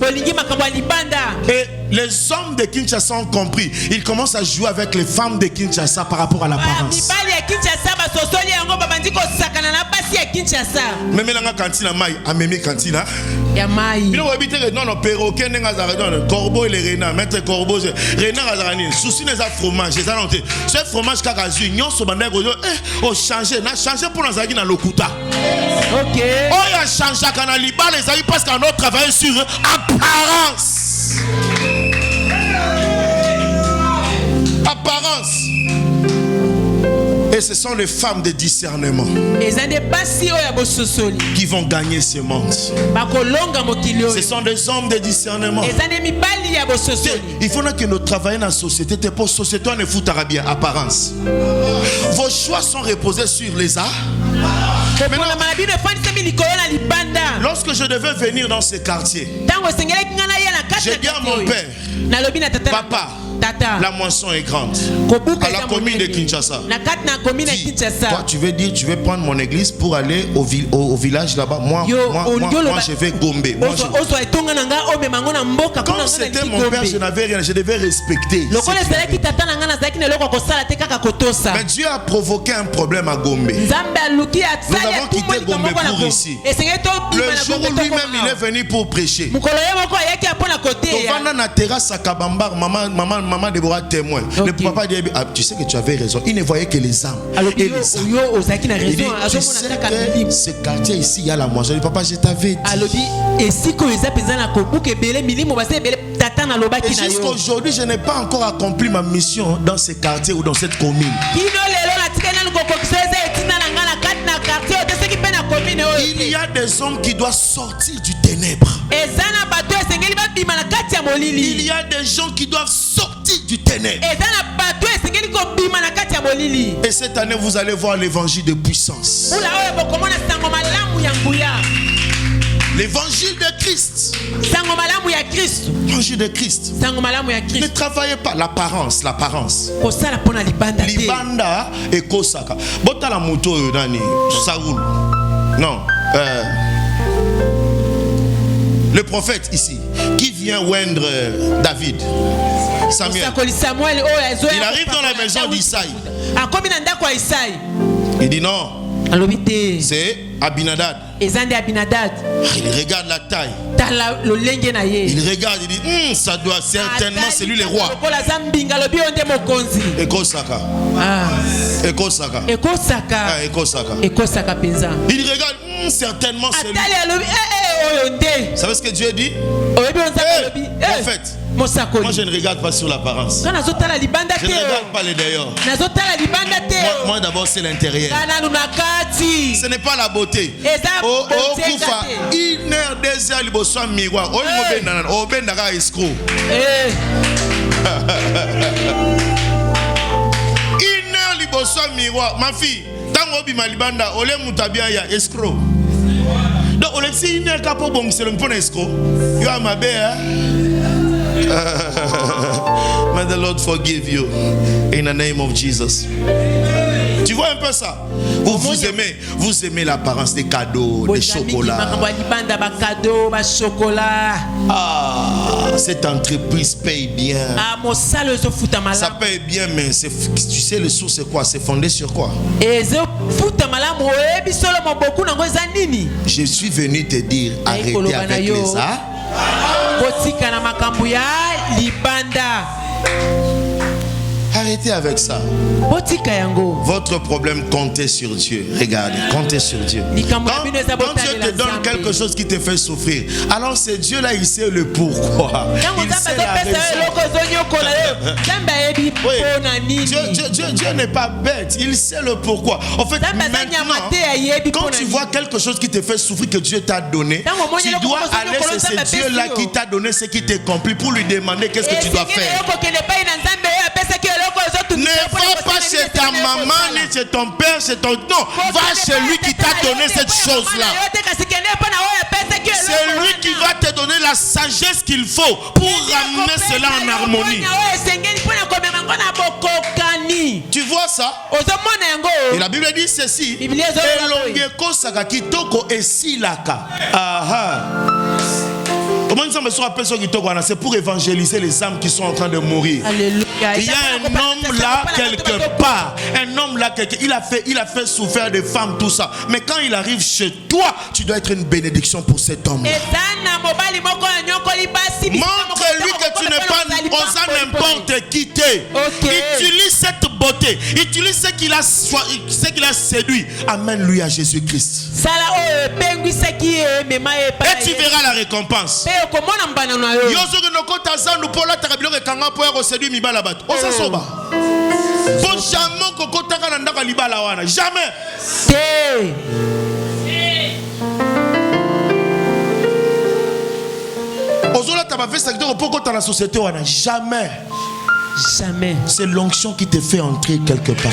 Et les hommes de Kinshasa ont compris. Ils commencent à jouer avec les femmes de Kinshasa par rapport à l'apparence. Mais maintenant cantina mai, amemi cantina. Non non perroquet non corbeau et les renards, maître corbeau renard azarani. Souci les fromage, les annontés. Ce fromage kakazu nyon so banda go oh changer, na changer pour nos agina lokuta. OK. Oh ya changer kana liba les amis parce qu'on a travaillé sur apparence. Apparence. Et ce sont les femmes de discernement qui vont gagner ce monde. Ce sont des hommes de discernement. Il faut que nous travaillions dans la société. Pour la société, on ne fout bien apparence. Vos choix sont reposés sur les arts. Lorsque je devais venir dans ce quartier, j'ai dit à mon père, papa, Tata. La moisson est grande. À la commune de Kinshasa. Dis, toi, tu veux dire, tu veux prendre mon église pour aller au village là-bas. Moi, je vais Gombe. Quand c'était mon père, je n'avais rien. Je devais respecter. Mais Dieu a provoqué un problème à Gombe. Nous avons quitté Gombe pour ici. Le jour où lui-même il est venu pour prêcher. Na terrasse à Kabambar, maman Déborah témoin. Le papa dit, tu sais que tu avais raison. Il ne voyait que les âmes. Et les âmes. Il dit, tu sais que ce quartier ici, il y a la moisson. Le papa, je t'avais dit. Et jusqu'aujourd'hui, je n'ai pas encore accompli ma mission dans ce quartier ou dans cette commune. Il y a des hommes qui doivent sortir du ténèbre. Il y a des gens qui doivent sortir du ténèbre. Et cette année, vous allez voir l'évangile de puissance. L'évangile de Christ. L'évangile de Christ. Ne travaillez pas l'apparence. Libanda et Kosaka. Bota la moto Nani Saoul. Non. Le prophète ici qui vient oindre David. Samuel. Il arrive dans la maison d'Isaïe. Il dit non. C'est Abinadad. Il regarde la taille. Il regarde, il dit ça doit certainement c'est lui le roi. Ekosaka. Il regarde certainement c'est lui. Vous savez ce que Dieu dit? En fait, moi je ne regarde pas sur l'apparence. Je ne regarde pas les dehors. Moi d'abord c'est l'intérieur. Ce n'est pas la beauté. Oh Koufa, 1 heure, 2 heures, il bosse un miroir. Oh ben dara escroc. 1 heure, il bosse un miroir. Ma fille, tant obi malibanda, ole mutabia ya escroc. Donc on est si 1 heure capo bon c'est le point escroc. You are my bear. May the Lord forgive you in the name of Jesus. Tu vois un peu ça? Vous aimez l'apparence des cadeaux, des chocolats. Cette entreprise paye bien. Ça paye bien, mais tu sais le sou c'est quoi? C'est fondé sur quoi? Je suis venu te dire, arrêtez avec les arts. Arrêtez avec ça. Votre problème, comptez sur Dieu. Regardez, comptez sur Dieu. Quand Dieu te donne quelque chose qui te fait souffrir, alors c'est Dieu là, il sait le pourquoi. Il sait la raison. Dieu n'est pas bête, il sait le pourquoi. En fait, maintenant, quand tu vois quelque chose qui te fait souffrir que Dieu t'a donné, tu dois aller, c'est Dieu là qui t'a donné ce qui t'est compris pour lui demander qu'est-ce que tu dois faire. Ne va pas chez ta maman, ni chez ton père, chez ton... Non, va chez lui qui t'a donné cette chose-là. C'est lui qui va te donner la sagesse qu'il faut pour ramener cela en harmonie. Tu vois ça? Et la Bible dit ceci. C'est pour évangéliser les âmes qui sont en train de mourir. Alléluia. Il y a un homme là quelque part. Un homme là il a fait souffrir des femmes, tout ça. Mais quand il arrive chez toi, tu dois être une bénédiction pour cet homme. Montre-lui que tu n'es pas n'importe qui. Utilise cette beauté. Utilise ce qu'il a séduit. Amène-lui à Jésus-Christ. Et tu verras la récompense. Jamais. Jamais. Jamais. C'est l'onction qui te fait entrer quelque part.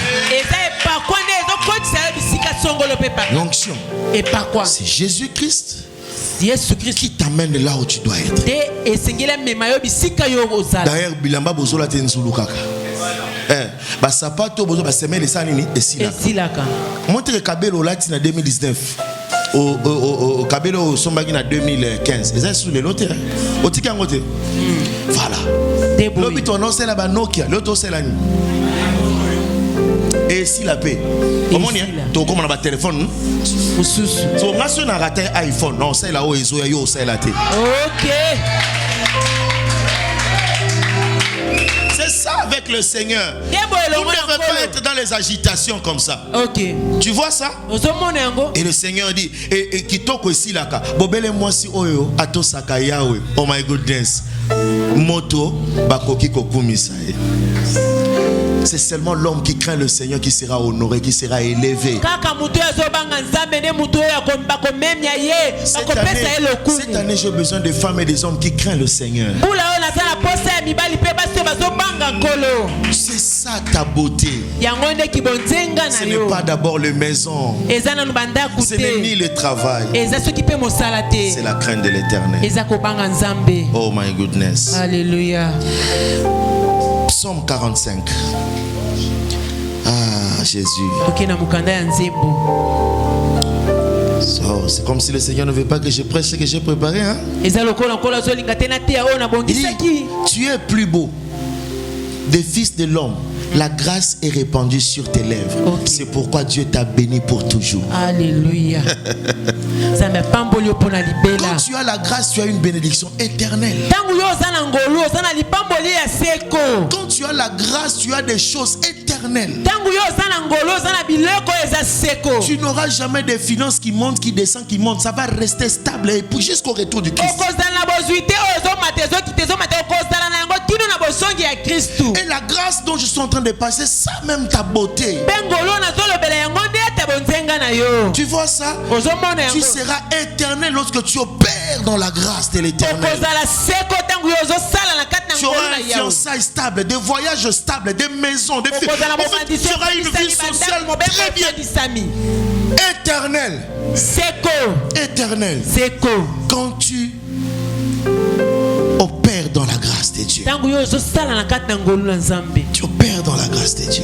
L'onction. Et par quoi? C'est Jésus-Christ. Yesu Christ qui t'amène là où tu dois être. te esengeli amema yo bisika yo ozala. D'ailleurs bilamba bozola te nzulu kaka. Ba sapato bozo ba semele ça nini esilaka. Montre Kabelo lati na 2019. Au Kabelo sombaki na 2015. Eza sous les lotes. Otika ngote. Voilà. Lobi to non c'est la ba Nokia, l'autre c'est la ni. Et si la paix. Comment ni to comme on a ba téléphone. Mususu. So ngaso na raté iPhone. Non, c'est là où ezo yo c'est la té. OK. C'est ça avec le Seigneur. Vous ne devez pas être dans les agitations comme ça. OK. Tu vois ça? Et le Seigneur dit, et kitoko ici là, bobele moi si oyo ato sakaya we. Oh my goodness. Moto bakoki kokumisa. C'est seulement l'homme qui craint le Seigneur qui sera honoré, qui sera élevé. Cette année, j'ai besoin de femmes et des hommes qui craignent le Seigneur. C'est ça ta beauté. Ce n'est pas d'abord les maisons. Ce n'est ni le travail. C'est la crainte de l'Éternel. Oh my goodness. Alléluia. Psaume 45. Ah, Jésus. C'est comme si le Seigneur ne veut pas que je prêche ce que j'ai préparé. Hein? Il dit, tu es plus beau des fils de l'homme. La grâce est répandue sur tes lèvres. Okay. C'est pourquoi Dieu t'a béni pour toujours. Alléluia. Quand tu as la grâce, tu as une bénédiction éternelle. Quand tu as la grâce, tu as des choses éternelles. Tu n'auras jamais des finances qui montent, qui descendent, qui montent. Ça va rester stable et puis jusqu'au retour du Christ. Et la grâce dont je suis en train de passer, ça même ta beauté. Tu vois ça? Tu seras éternel lorsque tu opères dans la grâce de l'Éternel. Tu auras un fiançailles stable, des voyages stables, des maisons, des filles. En fait, tu auras une vie sociale très bien. Éternel. Éternel. Quand tu opères dans la grâce de Dieu. Tu opères dans la grâce de Dieu.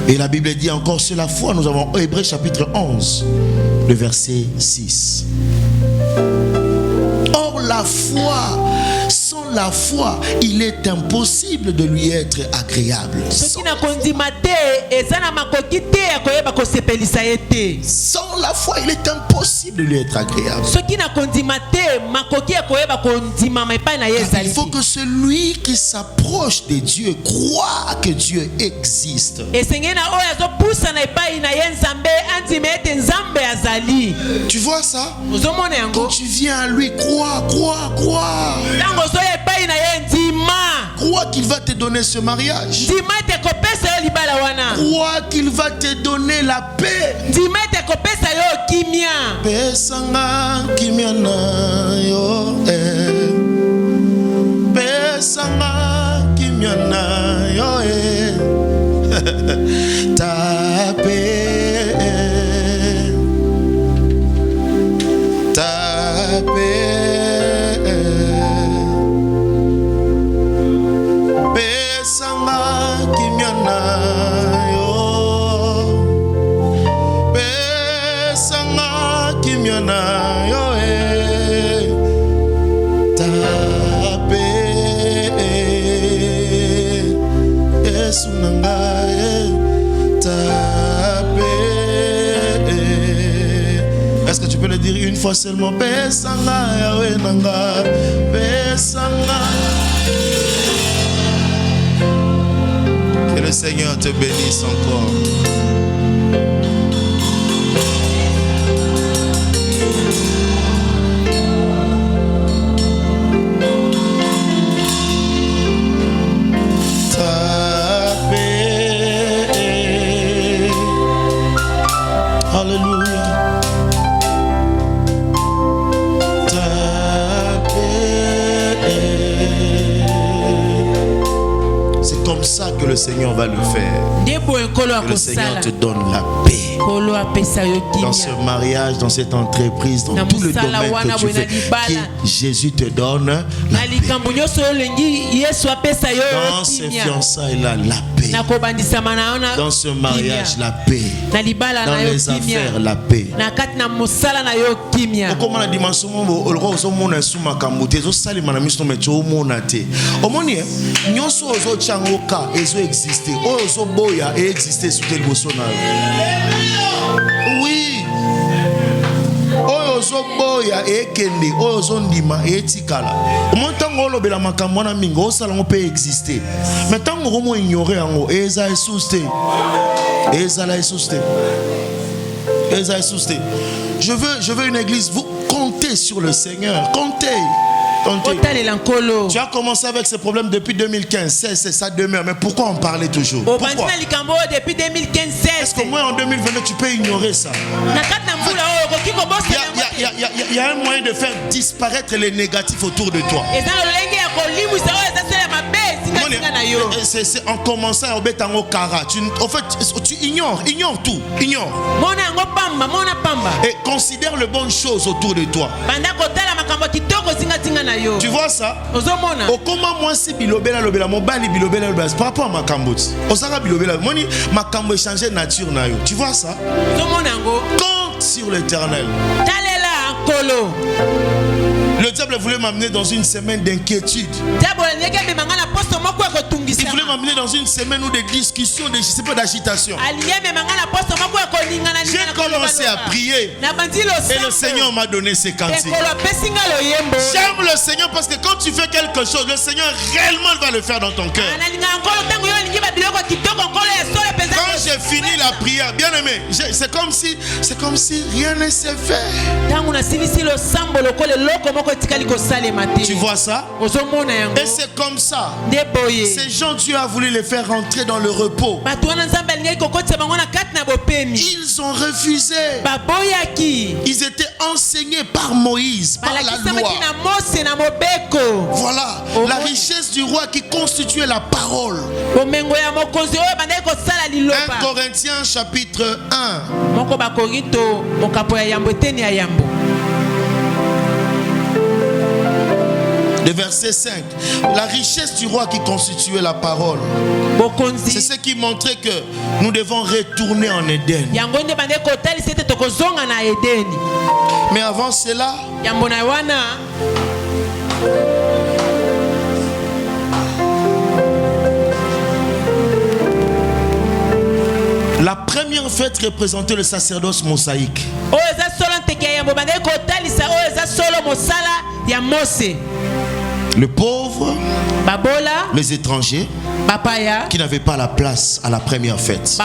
Et la Bible dit encore sur la foi, nous avons Hébreux chapitre 11, le verset 6. Or la foi, sans la foi, il est impossible de lui être agréable. Sans la foi, il est impossible de lui être agréable. Car il faut que celui qui s'approche de Dieu croit que Dieu existe. Tu vois ça? Quand tu viens à lui, crois. Crois qu'il va te donner ce mariage. Crois qu'il va te donner la paix. Pesanga kimia na yo Pesanga kimia na yo Ta paix Pesanga kimia na yo Pesanga kimia na yo Ta paix Yesu nanga Ta paix. Est-ce que tu peux le dire une fois seulement? Pesanga Yahweh nanga Pesanga. Que le Seigneur te bénisse encore. Ta paix. Alléluia. Ta paix. C'est comme ça que le Seigneur va le faire. Que le Seigneur te donne la paix. Dans ce mariage, dans cette entreprise, dans tout le domaine que tu fais, que Jésus te donne la paix. Dans ces fiançailles-là, la paix. Dans ce mariage, la paix. Dans les affaires, la paix. Comme la dimension, le roi au monde est sous ma camouté. Zo sali manamisto mecho monate. Omoni, nyonso ozo changoka ezo exister. Ozo boya et exister sous tel bosona. Oui. Ozo boya et kende. Ozo ndima et tikala. Omontango lobela makamwana mingo osalongo peut exister. Mais tant qu'on mo ignorer ango eza esuste. Eza la esuste. Eza esuste. Je veux une église. Vous comptez sur le Seigneur. Comptez. Tu as commencé avec ces problèmes depuis 2015. C'est ça demeure. Mais pourquoi en parler toujours? Pourquoi? Est-ce que moi en 2022 tu peux ignorer ça? Il y a un moyen de faire disparaître les négatifs autour de toi. C'est en commençant à obéir en kara. En fait, tu ignores tout. Et considère les bonnes choses autour de toi. Tu vois ça? Comment moi si bilobela mobali bilobela par rapport à ma camboti. Osaka bilobela moni ma cambo changer nature na yo. Tu vois ça? Compte sur l'Éternel. Le diable voulait m'amener dans une semaine d'inquiétude. Il voulait m'amener dans une semaine où des discussions, je sais pas, d'agitation. J'ai commencé à prier et le Seigneur m'a donné ses cantiques. J'aime le Seigneur parce que quand tu fais quelque chose, le Seigneur réellement va le faire dans ton cœur. Quand j'ai fini la prière, bien aimé, c'est comme si rien ne s'est fait. Tu vois ça? Et c'est comme ça. Ces gens, Dieu a voulu les faire rentrer dans le repos. Ils ont refusé. Ils étaient enseignés par Moïse, par la loi. Voilà, la richesse du roi qui constituait la parole. 1 Corinthiens chapitre 1. Le verset 5. La richesse du roi qui constituait la parole. C'est ce qui montrait que nous devons retourner en Éden. Mais avant cela, la première fête représentait le sacerdoce mosaïque. Le pauvre, les étrangers qui n'avaient pas la place à la première fête. C'est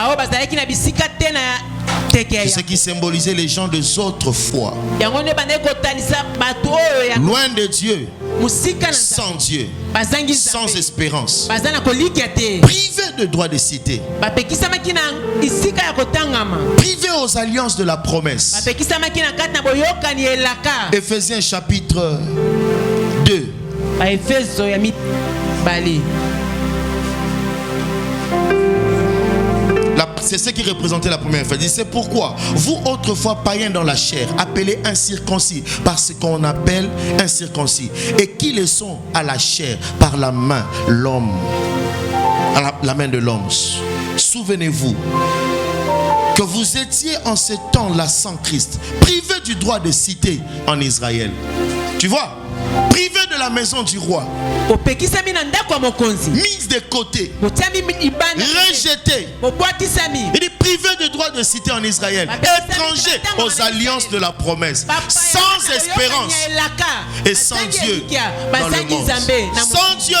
ce qui symbolisait les gens des autres foi. Loin de Dieu, sans Dieu, sans espérance, privés de droit de cité, privés aux alliances de la promesse. Éphésiens chapitre 2. C'est ce qui représentait la première fête. C'est pourquoi vous autrefois païens dans la chair, appelés incirconcis par ce qu'on appelle incirconcis, et qui le sont à la chair par la main l'homme, à la main de l'homme. Souvenez-vous que vous étiez en ce temps-là sans Christ, privés du droit de cité en Israël. Tu vois? Privé de la maison du roi, mise de côté, rejeté. Il est privé de droit de cité en Israël, étranger aux alliances de la promesse, sans espérance et sans Dieu dans le monde. Sans Dieu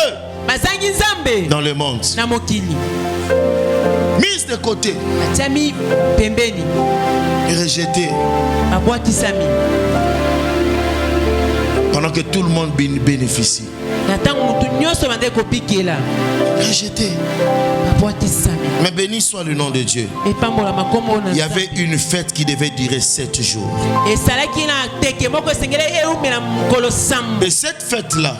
dans le monde. Mise de côté et rejeté. Pendant que tout le monde bénéficie. Rejeté. Mais béni soit le nom de Dieu. Il y avait une fête qui devait durer 7 jours. Et cette fête-là,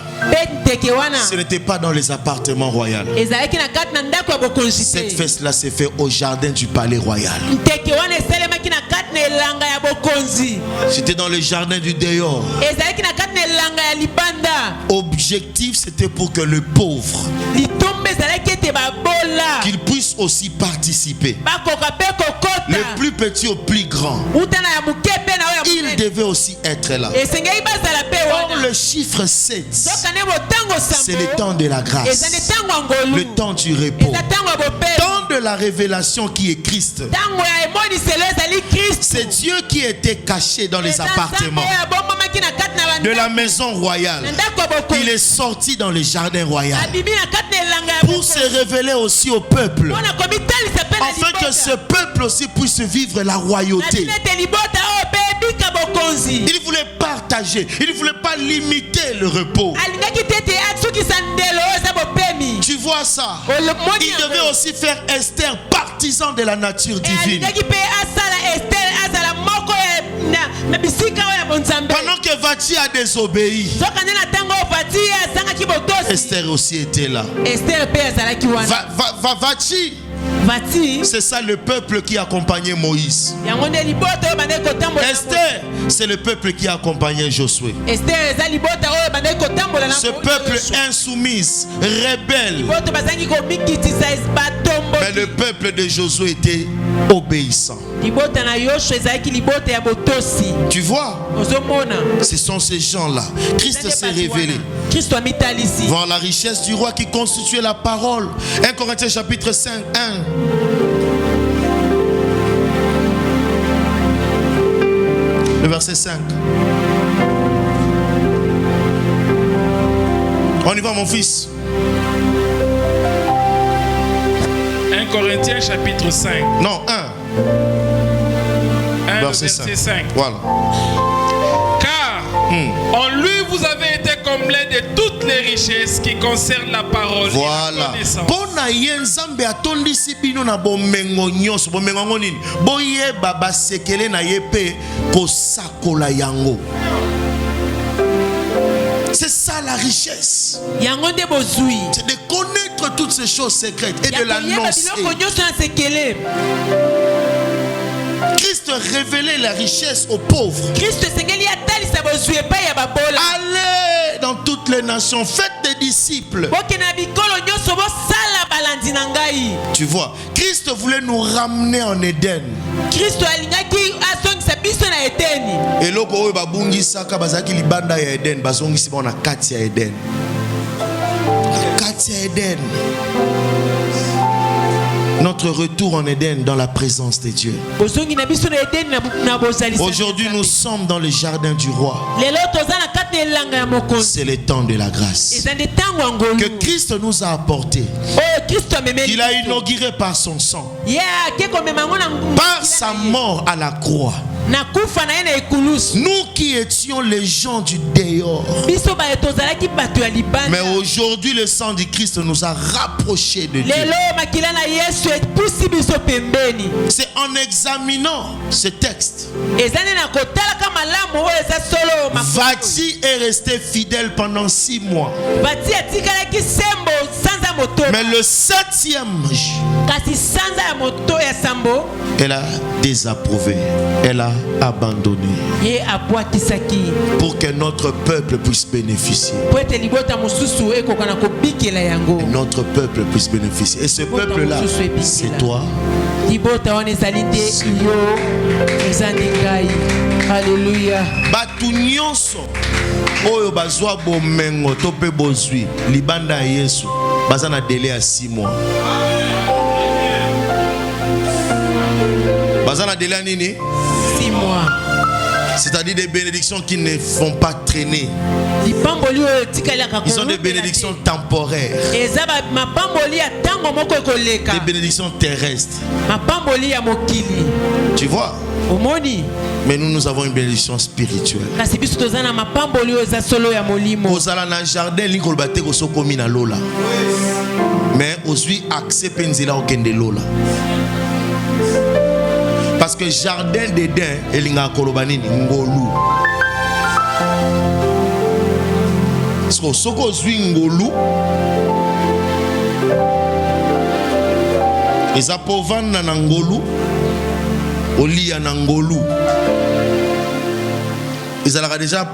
ce n'était pas dans les appartements royaux. Cette fête-là s'est faite au jardin du palais royal. C'était dans le jardin du dehors. Objectif, c'était pour que le pauvre qu'il puisse aussi participer. Le plus petit au plus grand, il devait aussi être là. Or, le chiffre 7, c'est le temps de la grâce, le temps du repos, le temps de la révélation qui est Christ. C'est Dieu qui était caché dans les appartements de la maison royale. Il est sorti dans le jardin royal pour se révéler aussi au peuple, afin que ce peuple aussi puisse vivre la royauté. Il voulait partager, il ne voulait pas limiter le repos. Tu vois ça? Il devait aussi faire Esther partisan de la nature divine. Pendant que Vati a désobéi, Esther aussi était là. Vati, c'est ça le peuple qui accompagnait Moïse. Esther, c'est le peuple qui accompagnait Josué. Ce peuple insoumis, rebelle. Mais le peuple de Josué était obéissant. Tu vois, ce sont ces gens-là. Christ s'est révélé. Voir la richesse du roi qui constituait la parole. 1 Corinthiens chapitre 5, 1. Le verset 5. On y va, mon fils. 1 Corinthiens chapitre 5. Non, 1. Verset 5. Voilà. Car en lui vous avez été comblés de toutes les richesses qui concernent la parole. Voilà. Et la connaissance. Pona yenzambe atondisi bino na bomengo nyonso bomengo nini boye baba sekele na yepe kosakola yango. C'est ça la richesse. C'est de connaître toutes ces choses secrètes et de l'annoncer. Christ révélait la richesse aux pauvres. Allez dans toutes les nations, faites des disciples. Tu vois, Christ voulait nous ramener en Éden. Et loko oyo babungi saka bazaki libanda ya Eden bazongi si bona kati ya Eden. Kati ya Eden. Notre retour en Éden dans la présence de Dieu. Aujourd'hui, nous sommes dans le jardin du roi. C'est le temps de la grâce que Christ nous a apporté. Il a inauguré par son sang, par sa mort à la croix. Nous qui étions les gens du dehors, mais aujourd'hui le sang du Christ nous a rapprochés de Dieu. C'est en examinant ce texte, Vati est resté fidèle pendant 6 mois. Mais le 7e elle a désapprouvé, elle a abandonné pour que notre peuple puisse bénéficier. Notre peuple puisse bénéficier. Et ce peuple-là, c'est toi. Alléluia. Batu nyonso oyo bazwa bomengo to pe bozwi libanda Yesu bazana délai à 6 mois. Bazana délai à nini? 6 mois. C'est-à-dire des bénédictions qui ne font pas traîner. Ils ont des bénédictions temporaires, des bénédictions terrestres. Tu vois? Mais nous avons une bénédiction spirituelle. Mais aussi accès penzela au kendelola. Parce que jardin d'Éden elinga kolobani ngolu. Soko zwi ngolu. Eza povana na ngolu. Olia na ngolu. Ils allaient déjà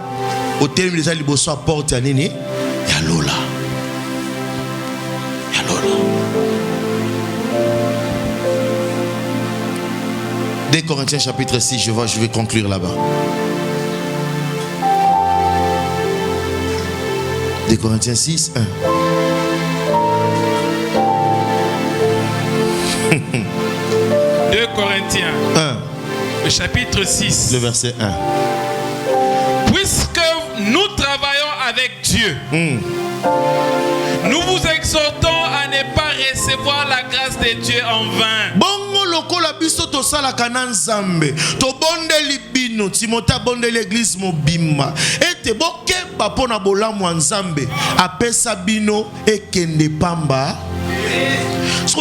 au terme déjà liboso à porte ya nini ya lola. Ya lola. 2 Corinthiens chapitre 6, je vais conclure là-bas. 2 Corinthiens 6, 1. 2 Corinthiens 1. Le chapitre 6. Le verset 1. Puisque nous travaillons avec Dieu, nous vous exhortons à ne pas recevoir la grâce de Dieu en vain. Bongo lokola biso to sala kana nzambe to bondeli bino Timothée bondeli l'église mobimba ete bokeba pona bolamu nzambe apesa bino ekende pamba. Il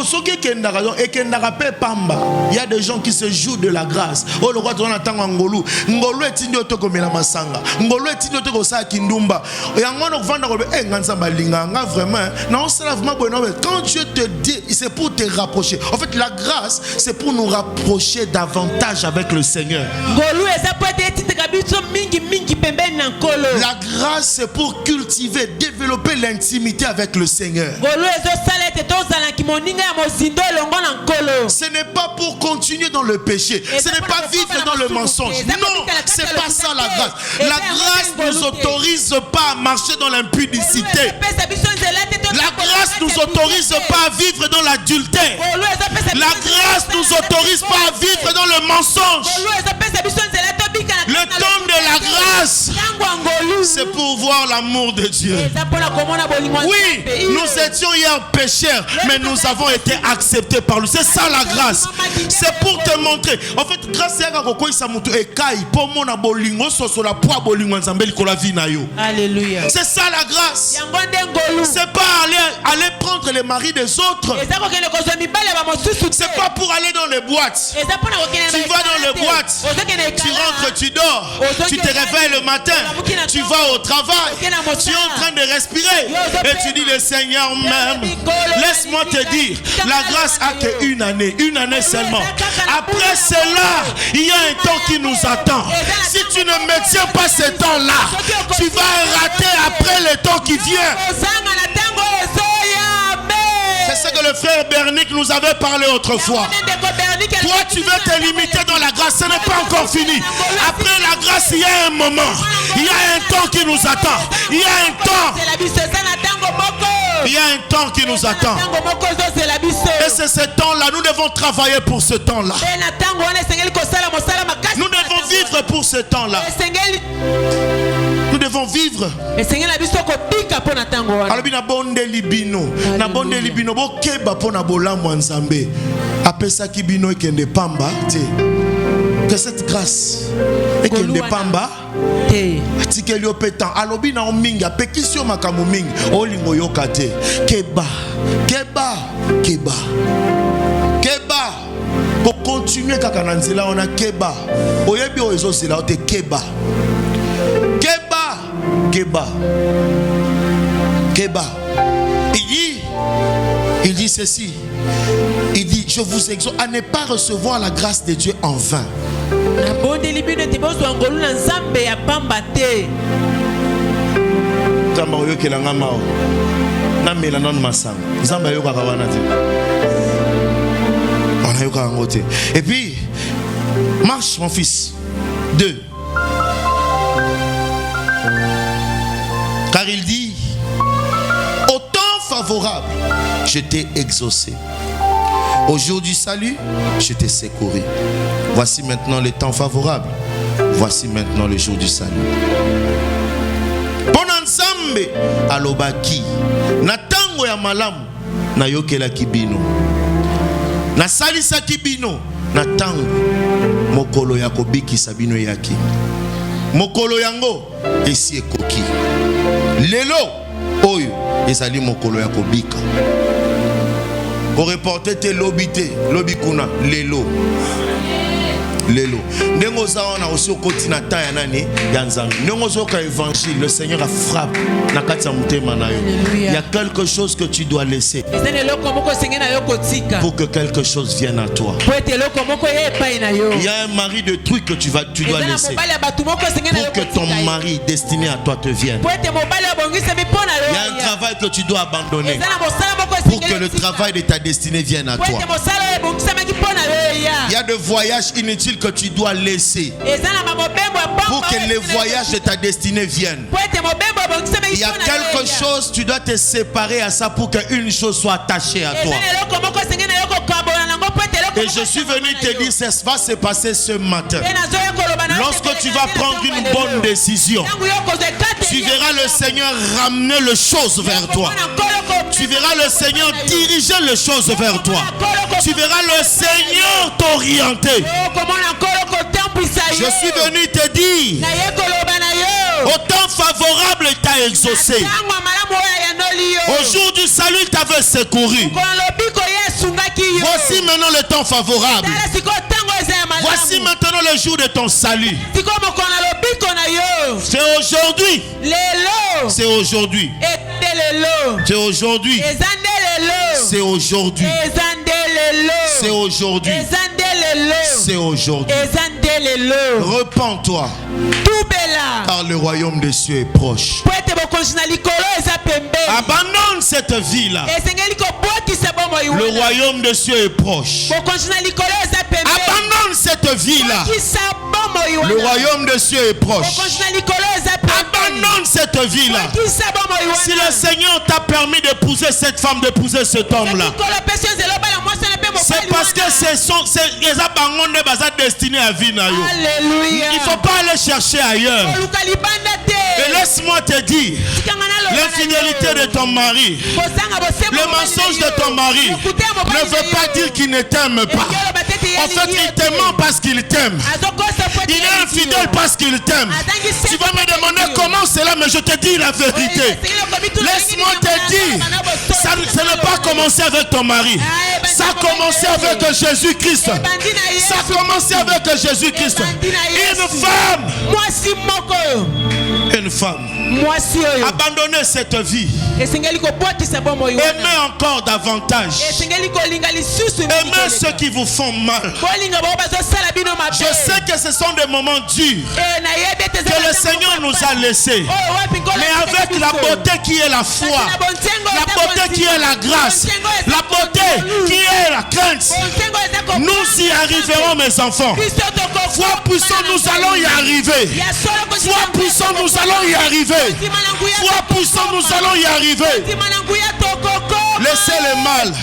y a des gens qui se jouent de la grâce. Oh, le roi, on attend Ngolu. Ngolu est igno to komela masanga. Ngolu est igno to kosa kindumba. Et en gros, vendre eh ngansamba linga vraiment. Non, c'est vraiment bon. Quand Dieu te dit, c'est pour te rapprocher. En fait, la grâce, c'est pour nous rapprocher davantage avec le Seigneur. La grâce, c'est pour cultiver, développer l'intimité avec le Seigneur. Ce n'est pas pour continuer dans le péché. Ce n'est pas vivre dans le mensonge. Non, c'est pas ça la grâce. La grâce ne nous autorise pas à marcher dans l'impudicité. La grâce ne nous autorise pas à vivre dans l'adultère. La grâce ne nous autorise pas à vivre dans le mensonge. Le temps de la grâce, c'est pour voir l'amour de Dieu. Oui, nous étions hier pécheurs, mais nous avons été acceptés par lui. C'est ça la grâce. C'est pour te montrer. En fait, grâce à Alléluia. C'est ça la grâce. C'est pas aller prendre les maris des autres. C'est pas pour aller dans les boîtes. Tu vas dans les boîtes, tu rentres, tu dors, tu te réveilles le matin, tu vas au travail, tu es en train de respirer et tu dis le Seigneur même. Laisse-moi te dire, la grâce a qu'une année seulement. Après cela, il y a un temps qui nous attend. Si tu ne maintiens pas ce temps-là, tu vas rater après le temps qui vient. C'est ce que le frère Bernick nous avait parlé autrefois. Toi, tu veux te limiter dans la grâce. Ce n'est pas encore fini. Après la grâce, il y a un moment. Il y a un temps qui nous attend. Il y a un temps. Il y a un temps qui nous attend. Et c'est ce temps-là. Nous devons travailler pour ce temps-là. Nous devons vivre pour ce temps-là. Nous devons vivre. Alors, na bonde libino bokeba pona bolamu nzambe. Apesa kibino ekende pamba te. Que cette grâce ekende pamba atikeli opetan alobi na ominga pekisio makamu mingi olingo yoka te. Keba pour continuer kaka na nzela ona keba oyebi ozo zela ote keba. Il dit ceci. Il dit, je vous exhorte à ne pas recevoir la grâce de Dieu en vain. Et puis, marche mon fils. 2. Car il dit, au temps favorable, je t'ai exaucé. Au jour du salut, je t'ai secouru. Voici maintenant le temps favorable. Voici maintenant le jour du salut. Ponansambe alobaki. Natango ya malamu na yokela kibino. Na salisa kibino natango mokolo ya kobiki sabino yaki. Mokolo yango esi ekoki. Lelo oyo ezali mokolo ya kobika. Au reporter tes lobité, lobikuna, lelo. Lelo. Nengoza on a aussi au quotidien tayanani yanzang. Nengozo ka évangile, le Seigneur a frappé nakatsa mutema na yo. Il y a quelque chose que tu dois laisser pour que quelque chose vienne à toi. Il y a un mari de trucs que tu dois laisser pour que ton mari destiné à toi te vienne. Il y a un travail que tu dois abandonner pour que le travail de ta destinée vienne à toi. Il y a des voyages inutiles que tu dois laisser pour que les voyages de ta destinée viennent. Il y a quelque chose, tu dois te séparer à ça pour qu'une chose soit attachée à toi. Et je suis venu te dire, ça va se passer ce matin. Lorsque tu vas prendre une bonne décision, tu verras le Seigneur ramener les choses vers toi. Tu verras le Seigneur diriger les choses vers toi. Tu verras le Seigneur t'orienter. Je suis venu te dire, au temps favorable, il t'a exaucé. Au jour du salut, il t'avait secouru. Voici maintenant le temps favorable. Voici maintenant le jour de ton salut. C'est aujourd'hui. C'est aujourd'hui. C'est aujourd'hui. C'est aujourd'hui. C'est aujourd'hui. C'est aujourd'hui. Repends-toi. Car le royaume des cieux est proche. Abandonne cette vie-là. Le royaume des cieux est proche. Abandonne cette vie-là. Le royaume des cieux est proche. Abandonne cette vie-là. Si le Seigneur t'a permis d'épouser cette femme, d'épouser cet homme-là, c'est parce que les abandonnés sont destinés à vivre. Il ne faut pas aller chercher ailleurs. Et laisse-moi te dire, l'infidélité de ton mari, le mensonge de ton mari ne veut pas dire qu'il ne t'aime pas. En fait, il t'aime parce qu'il t'aime. Il est infidèle parce qu'il t'aime. Tu vas me demander comment c'est là, mais je te dis la vérité. Laisse-moi te dire, ça n'a pas commencé avec ton mari. Ça a commencé avec Jésus-Christ. Ça a commencé avec Jésus-Christ. Une femme. Abandonnez cette vie. Aimez encore davantage. Aimez ceux qui vous font mal. Je sais que ce sont des moments durs que le Seigneur nous a laissés. Mais avec la beauté qui est la foi, la beauté qui est la grâce, la beauté qui est la crainte, nous y arriverons, mes enfants. Foi puissant, nous allons y arriver. Foi puissant, nous allons y arriver. Foi puissant, nous allons y arriver. Laissez le mal.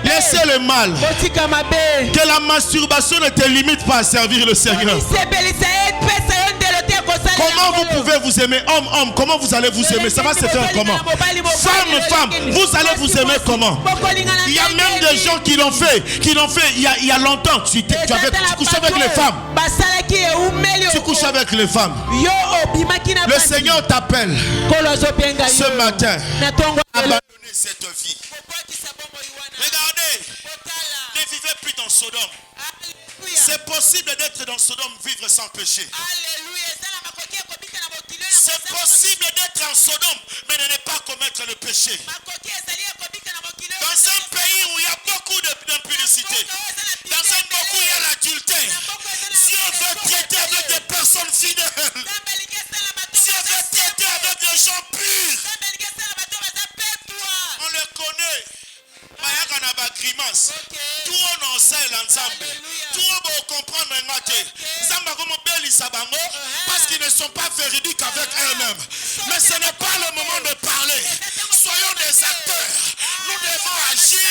Laissez le mal. Que la masturbation ne te limite pas à servir le Seigneur. Comment vous pouvez vous aimer? Homme, comment vous allez vous aimer? Ça va se faire comment? Femme, vous allez vous aimer comment? Il y a même des gens qui l'ont fait il y a longtemps. Tu couches avec les femmes. Tu couches avec les femmes. Le Seigneur t'appelle ce matin. Abandonnez cette vie. Regardez, ne vivez plus dans Sodome. C'est possible d'être dans Sodome, vivre sans péché. C'est possible d'être en Sodome, mais de ne pas commettre le péché. Dans un pays où il y a beaucoup d'impudicité, dans un pays où il y a l'adultère, Dieu veut traiter avec des personnes fidèles. Dieu veut traiter avec des gens purs. On les connaît. Tout on sait l'ensemble. Tout on va comprendre parce qu'ils ne sont pas véridiques avec eux-mêmes. Mais ce n'est pas le moment de parler. Soyons des acteurs. Nous devons agir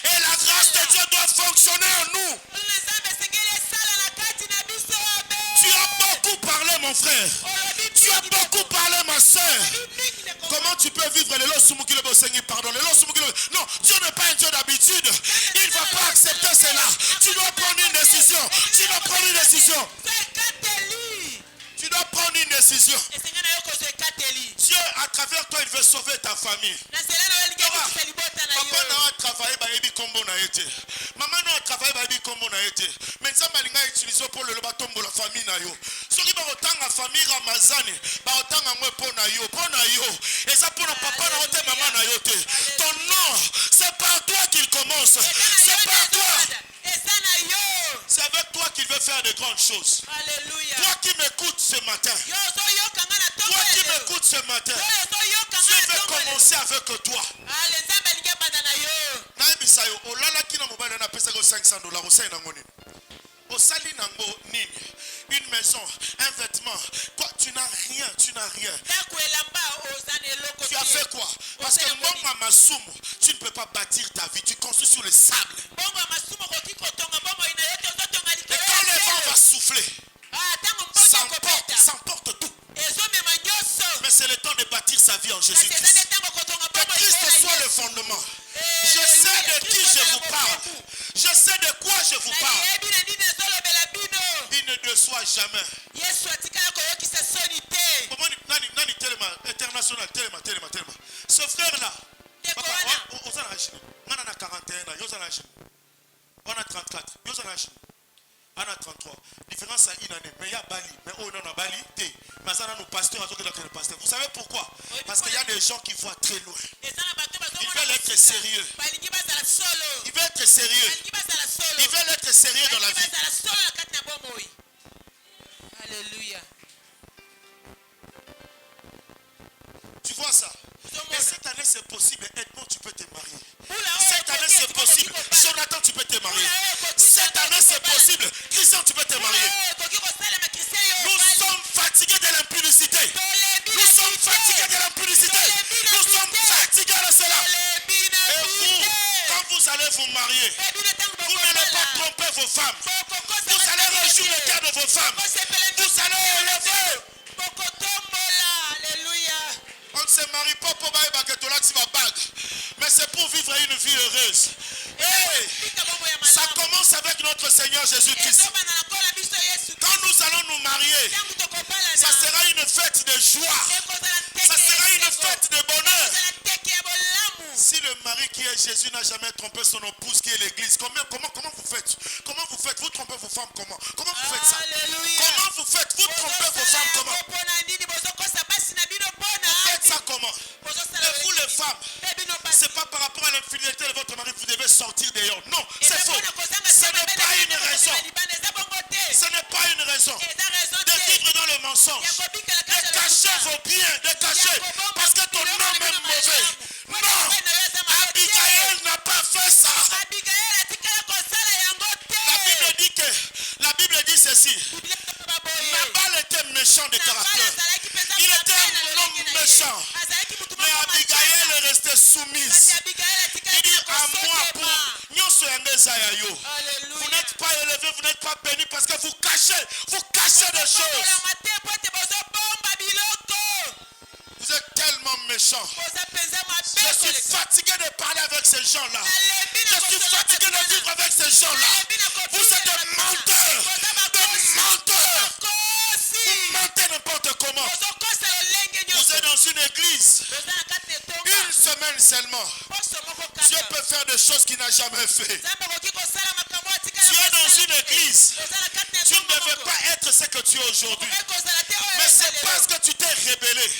et la grâce de Dieu doit fonctionner en nous. Tu as beaucoup parlé, mon frère. Tu as beaucoup parlé, ma soeur. Comment tu peux vivre le Losumukile Seigneur? Pardon, le Losumukile. Non, Dieu n'est pas un Dieu d'habitude. Il ne va pas accepter cela. Tu dois prendre une décision. Tu dois prendre une décision. Tu dois prendre une décision. Dieu, à travers toi, il veut sauver ta famille. Papa n'a travaillé bayebi kombo na ete. Maman no a travaillé bayebi kombo na ete. Mais ça malinga utiliser pour le batombo la famille na yo. Soki ba otanga famille Ramazani, ba otanga ngwe pona yo, et ça pour papa na ote maman na yo te. Ton nom, c'est par toi qu'il commence. C'est par toi. C'est avec toi qu'il veut faire de grandes choses. Alléluia. Toi qui m'écoutes ce matin. Toi qui m'écoutes ce matin. Dieu veut commencer avec toi. Naïbisayo, olala kina mobile na pesa ko $500 osai nango nini. Osali nango nini. Une maison, un vêtement. Quoi, tu n'as rien. Tu as fait quoi? Parce que Mbonga Masumo, tu ne peux pas bâtir ta vie. Tu construis sur le sable. Et quand le vent va souffler, ça emporte tout. Mais c'est le temps de bâtir sa vie en Jésus-Christ. Que Christ soit le fondement. Je sais de qui je vous parle. Je sais de quoi je vous parle. Il ne déçoit jamais. International, ce frère-là, on a 41 ans, on a 34, on a 33. Différence à une année. Mais il y a Bali. Mais on a Bali. Mais nous pasteurs, vous savez pourquoi? Parce qu'il y a des gens qui voient très loin. Ils veulent être sérieux. Ils veulent être sérieux. Ils veulent être sérieux dans la vie. Alléluia. Tu vois ça? Mais cette année c'est possible. Edmond, tu peux te marier. Cette année c'est possible. Jonathan, tu peux te marier. Cette année c'est possible. Christian, tu peux te marier. Nous sommes fatigués de l'impudicité. Nous sommes fatigués de l'impudicité. Nous sommes fatigués de cela. Et vous, quand vous allez vous marier, vous n'allez pas tromper vos femmes. Vous allez réjouir le cœur de vos femmes. Vous allez élever. On ne se marie pas pour bailler bague, mais c'est pour vivre une vie heureuse. Hey, ça commence avec notre Seigneur Jésus-Christ. Quand nous allons nous marier, ça sera une fête de joie. Ça sera une fête de bonheur. Si le mari qui est Jésus n'a jamais trompé son épouse qui est l'église, comment vous faites? Comment vous faites? Vous trompez vos femmes comment? Comment vous faites ça? Comment vous faites? Vous trompez vos femmes comment? Vous faites ça comment? Et vous les femmes, c'est pas par rapport à l'infidélité de votre mari que vous devez sortir dehors. Non, c'est faux. Ce n'est pas une raison. Ce n'est pas une raison de vivre dans le mensonge, de cacher vos biens, de cacher parce que ton homme est mauvais. Non, Abigail n'a pas fait ça. La Bible dit ceci. Nabal était méchant de caractère. Il était un homme méchant. Mais Abigail est restée soumise. Il dit à moi pour vous n'êtes pas élevé, vous n'êtes pas béni parce que vous cachez des choses. Vous êtes tellement méchant. Je suis fatigué de parler avec ces gens-là. Je suis fatigué de vivre avec ces gens-là. Vous êtes des menteurs. Des menteurs. Vous mentez n'importe comment. Vous êtes dans une église. Une semaine seulement. Dieu peut faire des choses qu'il n'a jamais fait. Tu es dans une église. Tu ne devais pas être ce que tu es aujourd'hui. Mais c'est parce que tu t'es rébellé.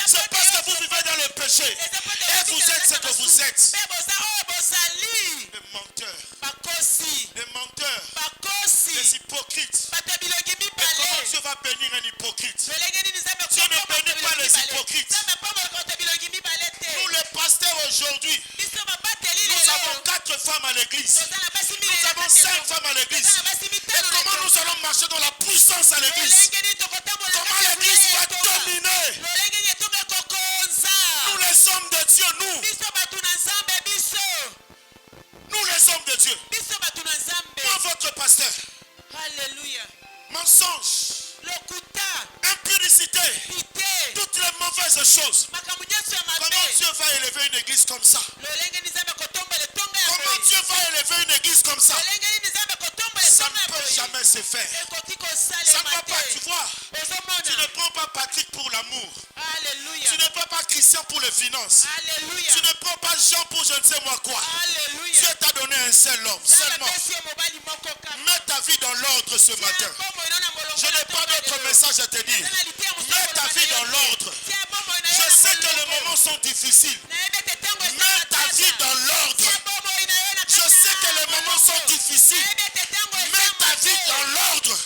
C'est parce que vous vivez dans le péché. Et vous êtes ce que vous êtes. Des menteurs. Des menteurs. Des hypocrites. Mais comment Dieu va bénir un hypocrite? Dieu ne bénit pas les hypocrites. Nous les pasteurs aujourd'hui, nous avons 4 femmes à l'église. Nous avons 5 femmes à l'église. Et comment nous allons marcher dans la puissance à l'église? Comment l'église va dominer? Nous les hommes de Dieu, nous les hommes de Dieu. Moi votre pasteur. Alléluia. Mensonge, impudicité, toutes les mauvaises choses. Comment Dieu va élever une église comme ça? Comment Dieu va élever une église comme ça? Ça ne peut jamais se faire. Ça ne va pas, tu vois. Tu ne prends pas Patrick pour l'amour. Tu ne prends pas Christian pour le finance. Alléluia. Tu ne prends pas Jean pour je ne sais moi quoi. Alléluia. Dieu t'a donné un seul homme, seulement. Mets ta vie dans l'ordre ce matin. Je n'ai pas d'autre message à te dire. Mets ta vie dans l'ordre. Je sais que les moments sont difficiles. Mets ta vie dans l'ordre. Je sais que les moments sont difficiles. Mets ta vie dans l'ordre.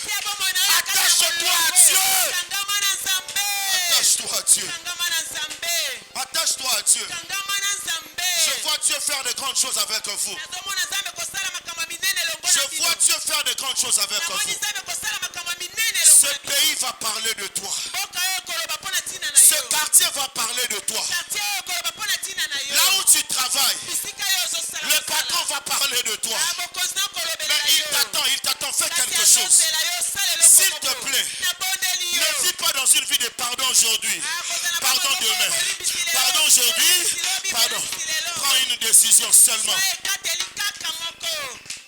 Attache-toi à Dieu. Attache-toi à Dieu. Attache-toi à Dieu. Je vois Dieu faire de grandes choses avec vous. Je vois Dieu faire de grandes choses avec vous. Ce pays va parler de toi. Ce quartier va parler de toi. Là où tu travailles, le patron va parler de toi. Mais il t'attend, fais quelque chose. S'il te plaît, ne vis pas dans une vie de pardon aujourd'hui. Pardon demain. Pardon aujourd'hui. Pardon. Prends une décision seulement.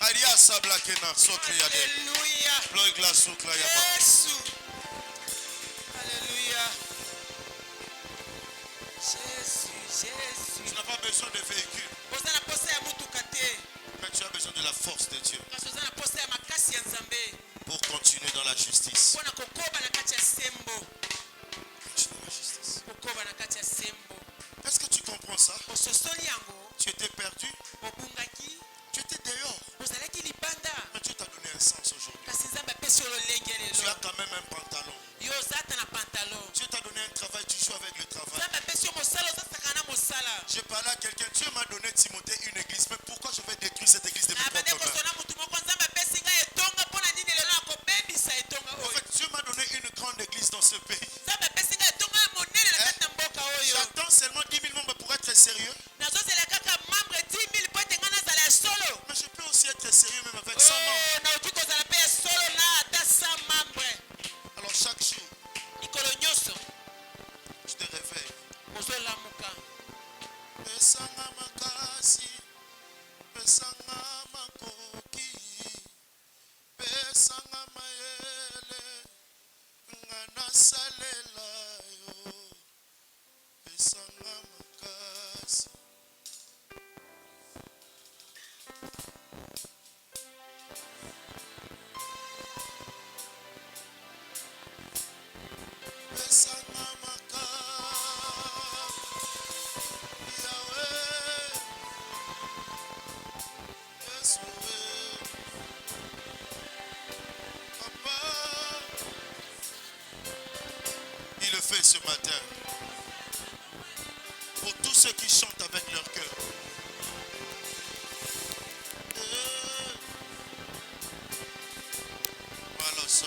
Alia Sablakena, Sokriade. Alléluia. Jésus. Alléluia. Jésus. Tu n'as pas besoin de véhicule, mais tu as besoin de la force de Dieu pour continuer dans la justice. Est-ce que tu comprends ça? Tu étais perdu, tu étais dehors, mais Dieu t'a donné un sens aujourd'hui. Tu as quand même un pantalon. Dieu t'a donné un travail, tu joues avec le travail. J'ai parlé à quelqu'un, Dieu m'a donné Timothée une église, mais pourquoi je vais détruire cette église de mes propres mains? En fait, Dieu m'a donné une grande église dans ce pays. J'attends seulement 10 000 membres pour être sérieux. Mais je peux aussi être sérieux même avec 100 membres. Alors chaque jour, je te réveille. Pesanga makasi, pesanga makoki, pesanga mayele, ngana salela yo, pesanga makasi. Pesanga makasi. Il le fait ce matin pour tous ceux qui chantent avec leur cœur. Voilà ça.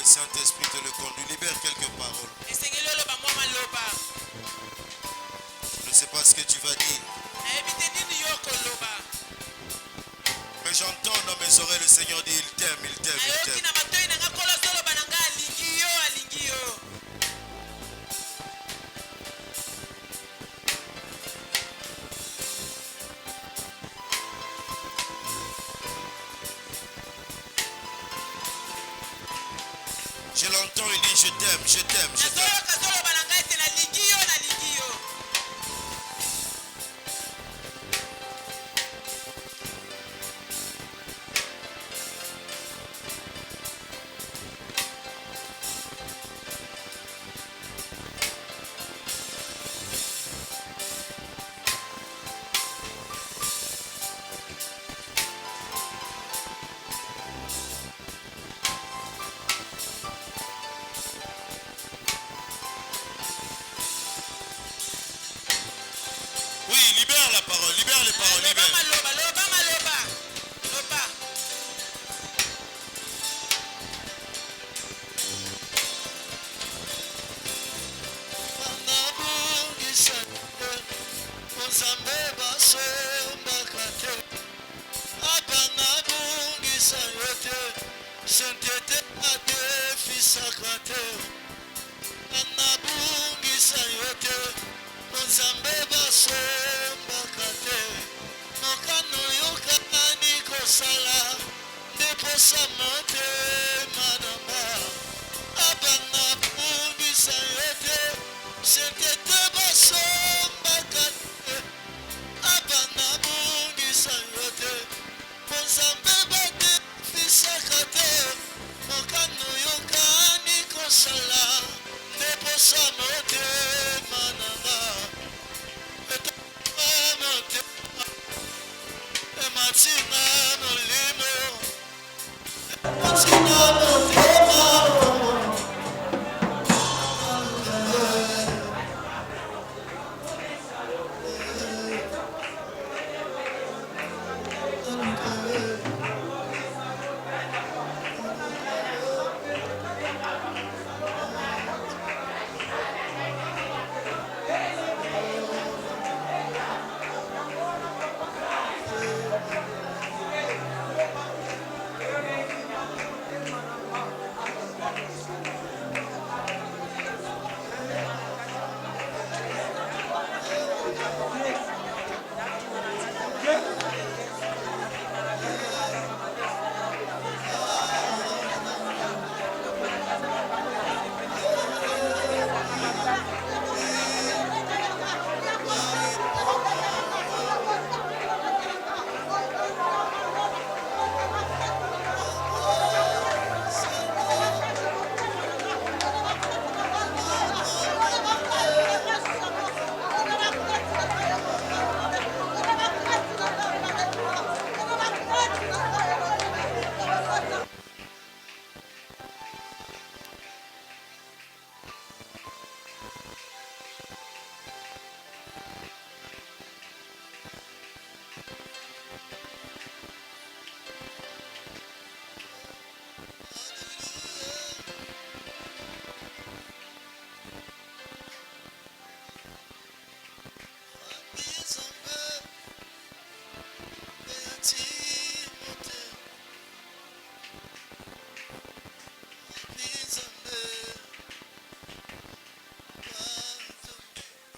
Saint-Esprit te le conduit. Libère quelques paroles. Je ne sais pas ce que tu vas dire, mais j'entends dans mes oreilles le Seigneur dire il t'aime, il t'aime, il t'aime. Je l'entends, il dit je t'aime, je t'aime, je t'aime. Oui, libère la parole, libère les paroles, libère.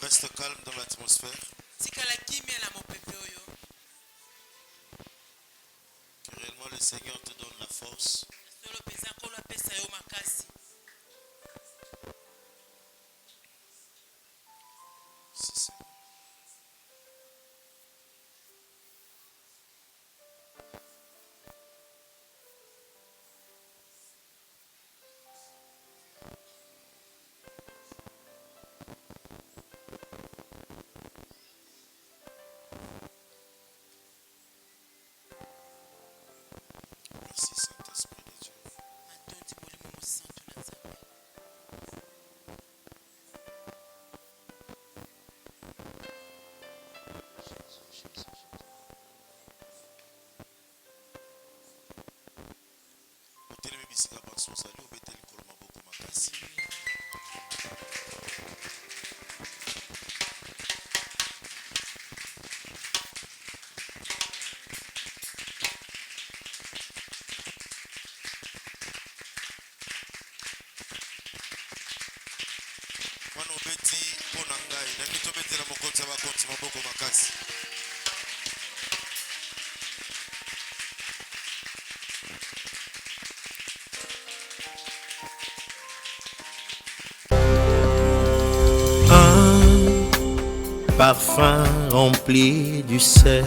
Reste calme dans l'atmosphère. Que réellement le Seigneur te donne la force. Si, Seigneur. Merci Saint-Esprit de Dieu. Otelemi bisika banso ozali obeteli nkolo maboko makasi. Wana obeti mpo na ngai nangi tobetela mokonzi ya bakonzi maboko makasi. parfum rempli du sel.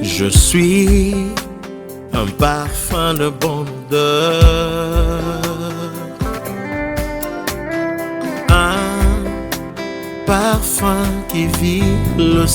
Je suis un parfum de bonne odeur, un parfum qui vit le